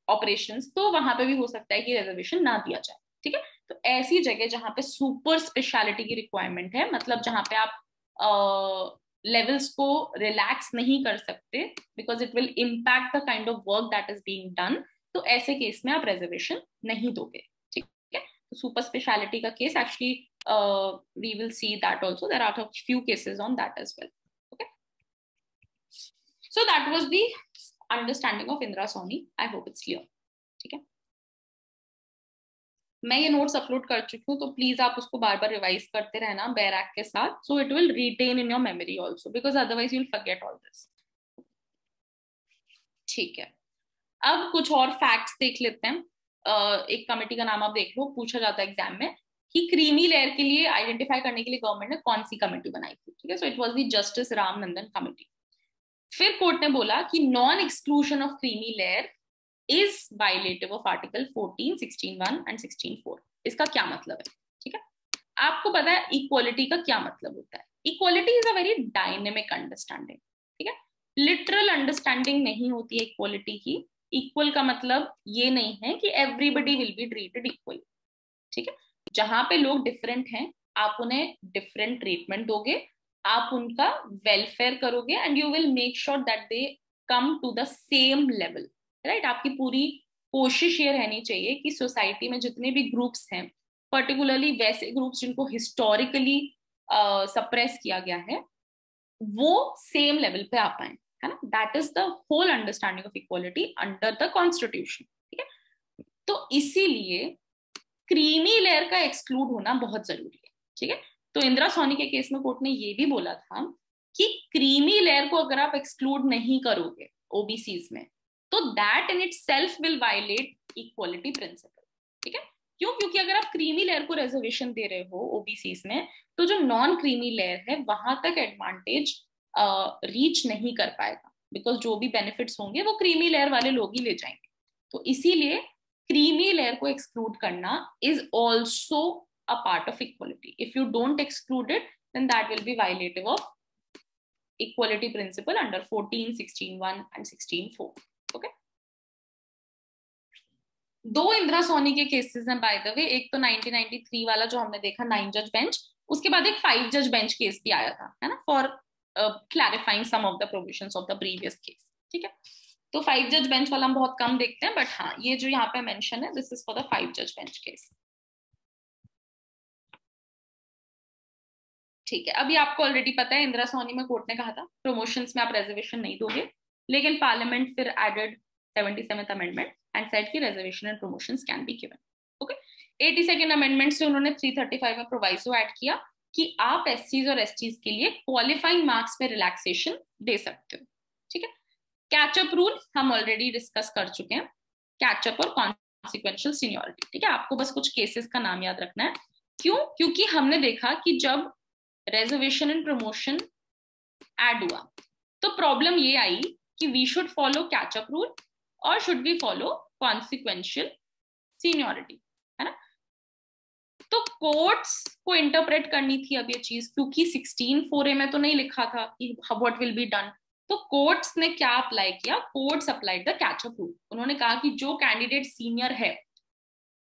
operations, तो वहां पे भी हो सकता है कि रिजर्वेशन ना दिया जाए। ठीक है, तो ऐसी जगह जहां पे सुपर स्पेशलिटी की रिक्वायरमेंट है, मतलब जहां पे आप लेवल्स को रिलैक्स नहीं कर सकते because it will impact the kind of work that is being done, तो ऐसे केस में आप रिजर्वेशन नहीं दोगे। ठीक है, तो सुपर स्पेशलिटी का case actually we will see that also, there are few cases on that as well. Okay, so that was the understanding of Indra Sawhney. I hope it's clear. ठीक है, मैं ये नोट्स अपलोड कर चुकी हूँ, तो प्लीज आप उसको बार बार रिवाइज करते रहना बैरैक के साथ, so it will retain in your memory also, because otherwise you will forget all this. ठीक है, अब कुछ और फैक्ट्स देख लेते हैं। एक कमेटी का नाम आप देख लो, पूछा जाता है एग्जाम में कि क्रीमी लेयर के लिए आइडेंटिफाई करने के लिए गवर्नमेंट ने कौन सी कमेटी बनाई थी। ठीक है, so it was the justice Ram Nandan committee. फिर कोर्ट ने बोला कि non exclusion of creamy layer is violative of article 14, 16(1) and 16(4). इसका क्या मतलब है? ठीक है, आपको पता है इक्वालिटी का क्या मतलब होता है? Equality is a very dynamic understanding. ठीक है, लिटरल अंडरस्टैंडिंग नहीं होती है इक्वालिटी की। इक्वल का मतलब ये नहीं है कि everybody will be treated equally. ठीक है, जहां पे लोग डिफरेंट हैं आप उन्हें डिफरेंट ट्रीटमेंट दोगे, आप उनका वेलफेयर करोगे and you will make sure that they come to the same level. Right, आपकी पूरी कोशिश ये रहनी चाहिए कि सोसाइटी में जितने भी ग्रुप्स हैं, पर्टिकुलरली वैसे ग्रुप्स जिनको हिस्टोरिकली सप्रेस किया गया है, वो सेम लेवल पे आ पाए, है ना। That is the whole understanding of equality under the constitution. ठीक है, तो इसीलिए क्रीमी लेयर का एक्सक्लूड होना बहुत जरूरी है। ठीक है, तो इंदिरा सोनी के केस में कोर्ट ने ये भी बोला था कि क्रीमी लेयर को अगर आप एक्सक्लूड नहीं करोगे ओबीसीज में, तो that in itself will violate equality principle. ठीक है, क्यों? क्योंकि अगर आप क्रीमी लेयर को रिजर्वेशन दे रहे हो ओबीसीज में, तो जो नॉन क्रीमी लेयर है वहां तक एडवांटेज रीच नहीं कर पाएगा, बिकॉज जो भी बेनिफिट्स होंगे वो क्रीमी लेयर वाले लोग ही ले जाएंगे। तो इसीलिए क्रीमी लेयर को एक्सक्लूड करना is also a part of equality. If you don't exclude it, then that will be violative of equality principle under 14, 16(1) and 16(4). Okay, though Indra Soni के केसेस हैं बाय द वे। एक तो 1993 वाला जो हमने देखा 9 जज बेंच, उसके बाद एक 5 जज बेंच केस भी आया था, है ना, for clarifying some of the provisions of the previous case. ठीक है, तो 5 जज बेंच वाला हम बहुत कम देखते हैं, बट हाँ ये जो यहाँ पे मेंशन है, दिस इज फॉर द 5 जज बेंच केस। ठीक है, अभी आपको ऑलरेडी पता है इंदिरा सोनी में कोर्ट ने कहा था प्रमोशंस में आप रिजर्वेशन नहीं दोगे, लेकिन पार्लियामेंट फिर added 77th amendment and said कि reservation and promotions can be given. Okay, 82nd amendment से उन्होंने 335 में प्रोवाइसो ऐड किया कि आप एससीज और एसटीज के लिए क्वालिफाइंग मार्क्स में रिलैक्सेशन दे सकते हो। ठीक है, कैचअप रूल हम ऑलरेडी डिस्कस कर चुके हैं, कैचअप और कॉन्सिक्वेंशियल सीनियरिटी। ठीक है, आपको बस कुछ केसेस का नाम याद रखना है। क्यों? क्योंकि हमने देखा कि जब रिजर्वेशन एंड प्रमोशन ऐड हुआ तो प्रॉब्लम ये आई कि we should follow catch up rule और should we follow consequential seniority, है ना। तो कोर्ट्स को इंटरप्रेट करनी थी अब ये चीज, क्योंकि 16(4) में तो नहीं लिखा था कि व्हाट विल बी डन। तो कोर्ट्स ने क्या अप्लाई किया? Courts applied the catch up rule. उन्होंने कहा कि जो कैंडिडेट सीनियर है,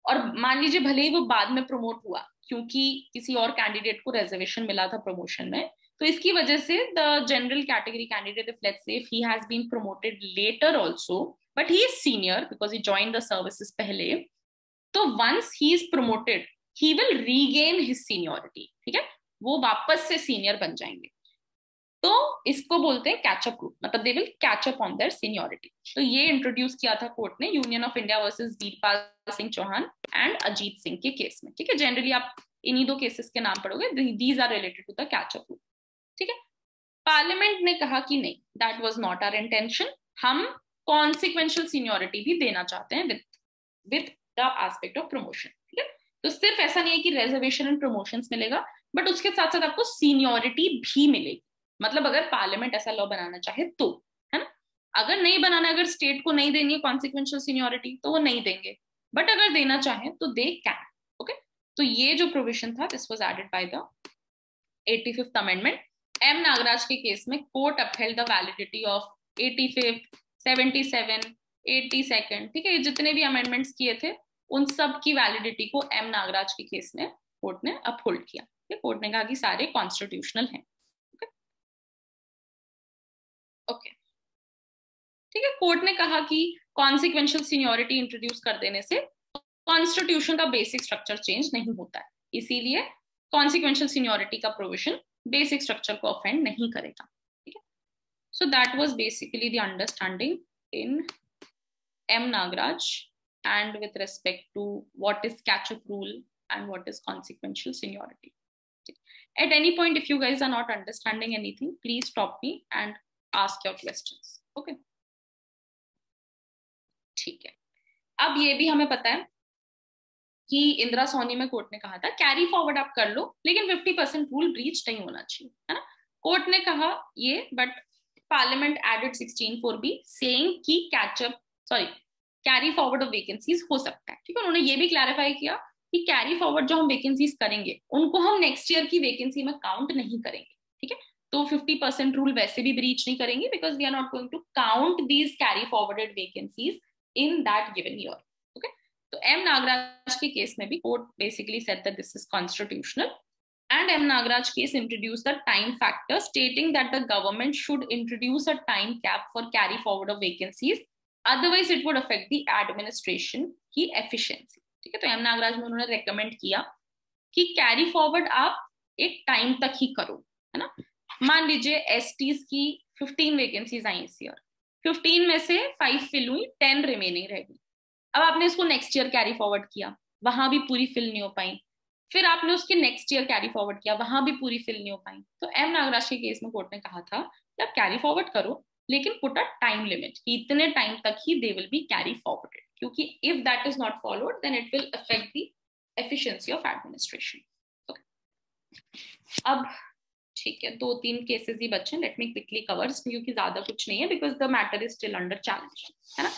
और मान लीजिए भले ही वो बाद में प्रमोट हुआ क्योंकि किसी और कैंडिडेट को रिजर्वेशन मिला था प्रमोशन में, तो इसकी वजह से the general category candidate, if let's say if he has been promoted later also but he is senior because he joined the services पहले, तो once he is promoted he will regain his seniority, ठीक है, वो वापस से senior बन जाएंगे। तो इसको बोलते हैं कैचअप रूल, मतलब they will catch up on their seniority. तो ये इंट्रोड्यूस किया था कोर्ट ने union of India versus Virpal Singh Chauhan and Ajit Singh के केस में, ठीक है। जनरली आप इन्हीं दो केसेस के नाम पढ़ोगे, these are related to the catch up rule, ठीक है। पार्लियामेंट ने कहा कि नहीं, that was not our intention, हम कॉन्सिक्वेंशियल सीनियोरिटी भी देना चाहते हैं with the aspect of promotion, ठीक है। तो सिर्फ ऐसा नहीं है कि रिजर्वेशन एंड प्रमोशंस मिलेगा, बट उसके साथ साथ आपको सीनियोरिटी भी मिलेगी। मतलब अगर पार्लियामेंट ऐसा लॉ बनाना चाहे तो, है ना। अगर नहीं बनाना, अगर स्टेट को नहीं देनी है कॉन्सिक्वेंशियल सीनियोरिटी तो वो नहीं देंगे, बट अगर देना चाहे तो दे कैन, ओके। तो ये जो प्रोविजन था this was added by the 85th amendment. M Nagaraj के केस में court upheld the validity of 85th, 77, 82nd, ठीक है। जितने भी अमेंडमेंट्स किए थे उन सब की वैलिडिटी को एम नागराज के केस में कोर्ट ने अपहोल्ड किया। कोर्ट ने कहा कि सारे कॉन्स्टिट्यूशनल हैं, ओके, ठीक है। कोर्ट ने कहा कि कॉन्सिक्वेंशियल सीनियोरिटी इंट्रोड्यूस कर देने से कॉन्स्टिट्यूशन का बेसिक स्ट्रक्चर चेंज नहीं होता है, इसीलिए कॉन्सिक्वेंशियल सीनियोरिटी का प्रोविजन बेसिक स्ट्रक्चर को ऑफेंड नहीं करेगा, ठीक है। So that was basically the understanding in M Nagaraj and with respect to what is catch-up rule and what is consequential seniority. At any point, if you guys are not understanding anything, please stop me and ask your questions. Okay? ठीक है। अब ये भी हमें पता है कि इंदिरा सोनी में कोर्ट ने कहा था कैरी फॉरवर्ड आप कर लो लेकिन 50% रूल ब्रीच नहीं होना चाहिए, है ना। कोर्ट ने कहा ये, but parliament added 16(4)(b saying कि कैरी फॉरवर्ड ऑफ वैकेंसीज हो सकता है, ठीक है। उन्होंने ये भी क्लैरिफाई किया कि कैरी फॉरवर्ड जो हम वैकेंसीज करेंगे उनको हम नेक्स्ट ईयर की वैकेंसी में काउंट नहीं करेंगे, ठीक है। तो 50% रूल वैसे भी ब्रीच नहीं करेंगे because we are not going to count these carry forwarded vacancies in that given year, okay. तो एम नागराज के केस में भी court basically said that this is constitutional and M Nagaraj case introduced the time factor stating that the government should introduce a time cap for carry forward of vacancies, otherwise it would affect the administration की efficiency, ठीक है। तो M Nagraj में उन्होंने recommend किया कि carry forward आप एक टाइम तक ही करो, है ना। मान लीजिए एसटीज की 15 वैकेंसीज आई इस ईयर, 15 में से 5 फिल हुई, 10 रिमेनिंग रह गई। अब आपने इसको नेक्स्ट ईयर कैरी फॉरवर्ड किया, वहां भी पूरी फिल नहीं हो पाई, फिर आपने उसके नेक्स्ट ईयर कैरी फॉरवर्ड किया, वहां भी पूरी फिल नहीं हो पाई। तो एम नागराज के केस में कोर्ट ने कहा था कि आप कैरी फॉरवर्ड करो लेकिन पुट अ टाइम लिमिट कि इतने टाइम तक ही they will be carry forwarded, क्योंकि if that is not followed then it will affect the efficiency of administration. अब ठीक है, 2-3 केसेस ही बचे, लेट मी क्विकली कवर क्योंकि ज्यादा कुछ नहीं है because the matter is still under challenge, है ना।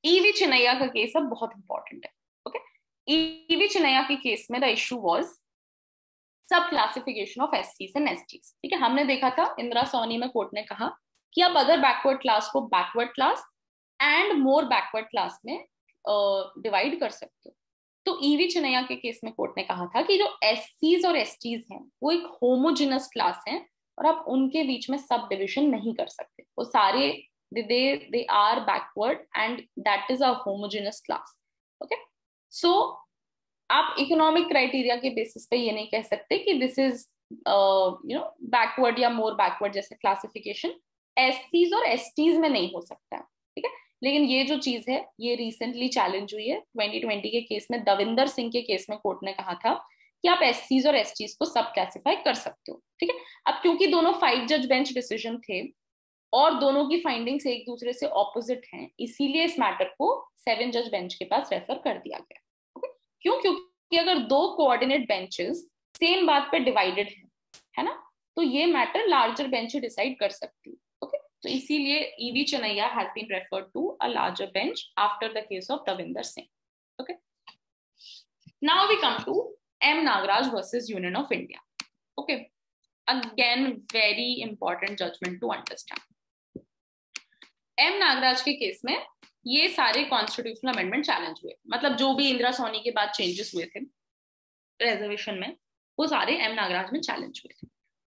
ईवी चिनैया का केस अब बहुत इंपॉर्टेंट है, ओके। ईवी चिनैया के केस में द इशू वाज सब क्लासिफिकेशन ऑफ एससीज एंड एसटीज, ठीक है। हमने देखा था इंदिरा सोनी में कोर्ट ने कहा कि आप अगर बैकवर्ड क्लास को backward class and more backward class में डिवाइड कर सकते हो। तो ईवी चिनैया के केस में कोर्ट ने कहा था कि जो एससीज और एसटीज हैं वो एक होमोजेनस क्लास हैं और आप उनके बीच में सब डिविजन नहीं कर सकते, वो सारे they are backward and that is a homogeneous class, okay। so आप इकोनॉमिक क्राइटेरिया के बेसिस पे ये नहीं कह सकते कि दिस इज बैकवर्ड या मोर बैकवर्ड जैसे क्लासिफिकेशन एससीज और एसटीज में नहीं हो सकता है, ठीक है। लेकिन ये जो चीज है ये रिसेंटली चैलेंज हुई है 2020 के केस में, दविंदर सिंह के केस में कोर्ट ने कहा था कि आप एससीज और एसटीज को सब क्लासिफाई कर सकते हो, ठीक है। अब क्योंकि दोनों 5 जज बेंच डिसीजन थे और दोनों की फाइंडिंग्स एक दूसरे से ऑपोजिट हैं, इसीलिए इस मैटर को 7 जज बेंच के पास रेफर कर दिया गया, ओके। क्यों? क्योंकि अगर 2 कोऑर्डिनेट बेंचेस सेम बात पे डिवाइडेड है ना, तो ये मैटर लार्जर बेंच डिसाइड कर सकती है, ओके। तो इसीलिए E V Chinnaiah has been referred to a larger bench after the case of Davinder Singh, okay. Now we come to M Nagaraj versus union of India, okay. Again very important judgment to understand. M Nagaraj के case में ये सारे constitutional amendment challenge हुए, मतलब जो भी इंदिरा सोनी के बाद चेंजेस हुए थे रिजर्वेशन में वो सारे एम नागराज में चैलेंज हुए थे।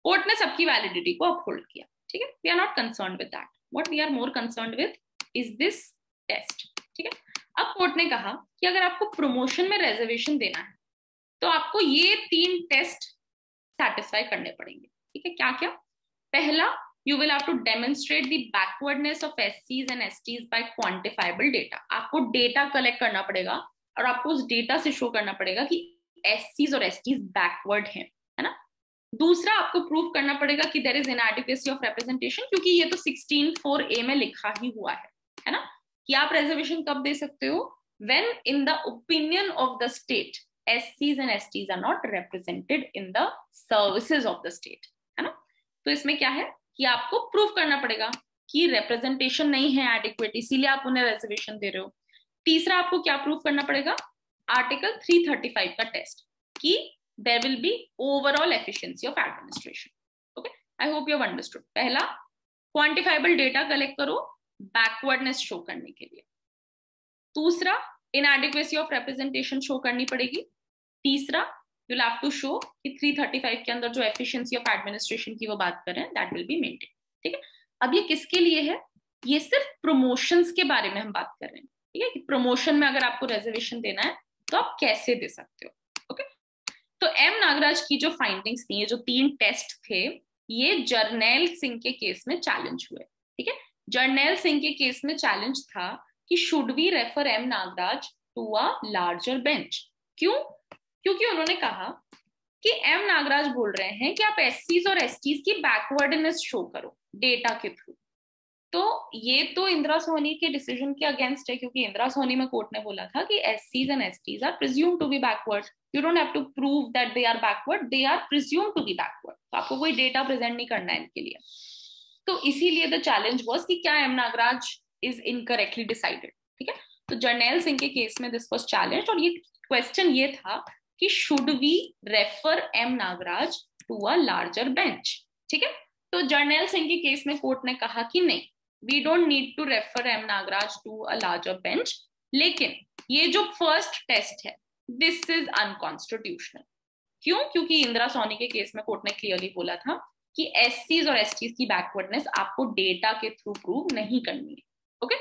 कोर्ट ने सबकी वैलिडिटी को अपहोल्ड किया, ठीक है. We are not concern with that. What we are more concern with is this test, ठीक है. अब कोर्ट ने कहा कि अगर आपको प्रमोशन में रिजर्वेशन देना है तो आपको ये 3 टेस्ट सेटिस्फाई करने पड़ेंगे, ठीक है. क्या क्या? पहला, you will have to demonstrate the backwardness of SCs and STs by quantifiable data. आपको डेटा कलेक्ट करना पड़ेगा और आपको उस डेटा से शो करना पड़ेगा कि SCs और STs बैकवर्ड हैं, है ना. दूसरा, आपको प्रूव करना पड़ेगा कि there is inadequacy of representation, क्योंकि ये तो 16(4)A में लिखा ही हुआ है ना, कि आप रिजर्वेशन कब दे सकते हो? when in the opinion of the state SCs and STs are not represented in the services of the state, है ना. तो इसमें क्या है कि आपको प्रूफ करना पड़ेगा कि रिप्रेजेंटेशन नहीं है एडिक्वेट, इसीलिए आप उन्हें रिजर्वेशन दे रहे हो. तीसरा, आपको क्या प्रूफ करना पड़ेगा? आर्टिकल 335 का टेस्ट, कि there will be overall efficiency of administration. Okay, I hope you have understood. पहला, क्वांटिफाइबल डेटा कलेक्ट करो बैकवर्डनेस शो करने के लिए. दूसरा, इनएडिक्वेसी ऑफ रिप्रेजेंटेशन शो करनी पड़ेगी. तीसरा, you'll have to show कि 335 के अंदर जो एफिशिएंसी ऑफ एडमिनिस्ट्रेशन की वो बात कर रहे हैं दैट विल बी मेंटेन, ठीक है. अब ये किसके लिए है? ये सिर्फ प्रमोशंस के बारे में हम बात कर रहे हैं, ठीक है, कि प्रमोशन में अगर आपको रिजर्वेशन देना है तो आप कैसे दे सकते हो. ओके, तो एम नागराज की जो फाइंडिंग्स थी, ये जो 3 टेस्ट थे, ये जर्नैल सिंह के केस में चैलेंज हुए, ठीक है. जर्नैल सिंह के केस में चैलेंज था कि should we refer M Nagaraj to a larger bench. क्यों? क्योंकि उन्होंने कहा कि एम नागराज बोल रहे हैं कि आप एससीज और एसटीज की बैकवर्डनेस शो करो डेटा के थ्रू. तो ये तो इंदिरा सोनी के डिसीजन के अगेंस्ट है, क्योंकि इंदिरा सोनी में कोर्ट ने बोला था कि एससीज and STs are presume to be backward. You don't have to prove that they are backward, they are presume to be backward. तो आपको कोई डेटा प्रेजेंट नहीं करना है इनके लिए. तो इसीलिए द चैलेंज वाज कि क्या M Nagaraj is incorrectly decided, ठीक है. तो जर्नैल सिंह के केस में दिस वाज चैलेंज, और ये क्वेश्चन ये था कि should we refer M Nagaraj to a larger bench, ठीक है. तो जर्नैल सिंह के केस में कोर्ट ने कहा कि नहीं, we don't need to refer M Nagaraj to a larger bench. लेकिन ये जो फर्स्ट टेस्ट है दिस इज अनकॉन्स्टिट्यूशनल. क्यों? क्योंकि इंदिरा सोनी के केस में कोर्ट ने क्लियरली बोला था कि एससीज और एसटीज की बैकवर्डनेस आपको डेटा के थ्रू प्रूव नहीं करनी है. ओके,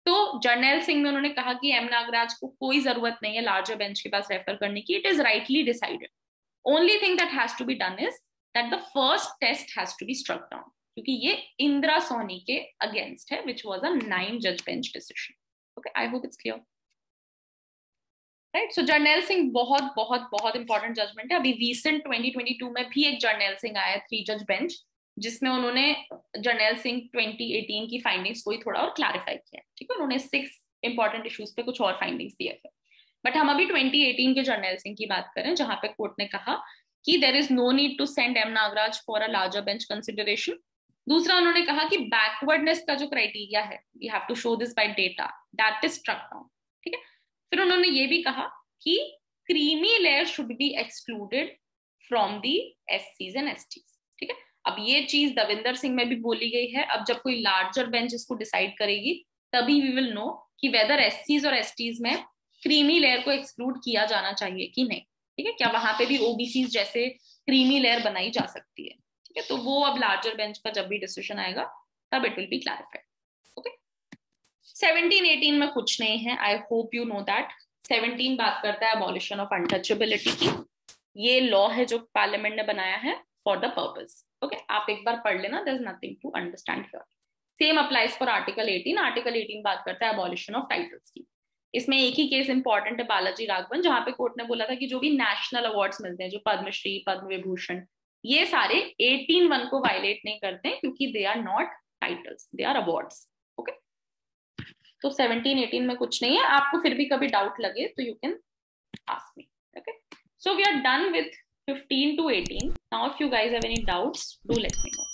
तो जर्नैल सिंह में उन्होंने कहा कि एम नागराज को कोई जरूरत नहीं है लार्जर बेंच के पास रेफर करने की. It is rightly decided. Only thing that has to be done is that the first test has to be struck down, क्योंकि ये इंदिरा सोनी के अगेंस्ट है, विच वाज अ 9 जज bench decision. Okay, I hope it's clear, right. So Jarnail Singh बहुत बहुत बहुत important judgement है. अभी रिसेंट 2022 में भी एक जर्नैल सिंह आया 3 जज बेंच, जिसमें उन्होंने जर्नैल सिंह 2018 की फाइंडिंग्स को ही थोड़ा और क्लैरिफाई किया, ठीक है. उन्होंने 6 इंपॉर्टेंट इश्यूज पे कुछ और फाइंडिंग्स दिए थे. बट हम अभी 2018 के जर्नैल सिंह की बात करें, जहां पे कोर्ट ने कहा कि there is no need to send M Nagaraj for a larger bench consideration. दूसरा, उन्होंने कहा कि बैकवर्डनेस का जो क्राइटेरिया है, we have to show this by data, that is struck down, ठीक है. फिर उन्होंने ये भी कहा कि creamy layer should be excluded from the एससीज एंड एसटीज, ठीक है. अब ये चीज दविंदर सिंह में भी बोली गई है. अब जब कोई लार्जर बेंच इसको डिसाइड करेगी तभी वी विल नो कि वेदर एससीज और एसटीज में क्रीमी लेयर को एक्सक्लूड किया जाना चाहिए कि नहीं, ठीक है. क्या वहां पे भी ओबीसी जैसे क्रीमी लेयर बनाई जा सकती है, ठीक है. तो वो अब लार्जर बेंच का जब भी डिसीजन आएगा तब it will be clarified. Okay, 17-18 में कुछ नहीं है. आई होप यू नो दैट. 17 बात करता है अबॉलिशन ऑफ अनटचेबिलिटी की. ये लॉ है जो पार्लियामेंट ने बनाया है फॉर द पर्पस. ओके, आप एक बार पढ़ लेना, there is nothing to understand here. Same applies for article 18. Article 18 बात करता है अबॉलिशन ऑफ टाइटल्स की. इसमें एक ही केस इंपॉर्टेंट है, बालाजी राघवन, जहां पे कोर्ट ने बोला था कि जो भी नेशनल अवार्ड्स मिलते हैं, जो पद्मश्री, पद्म विभूषण, ये सारे 18(1) को वायलेट नहीं करते, क्योंकि they are not titles, they are awards. Okay, तो 17-18 में कुछ नहीं है. आपको फिर भी कभी डाउट लगे तो you can ask me. Okay, so we are done with 15 to 18. Now if you guys have any doubts, do let me know.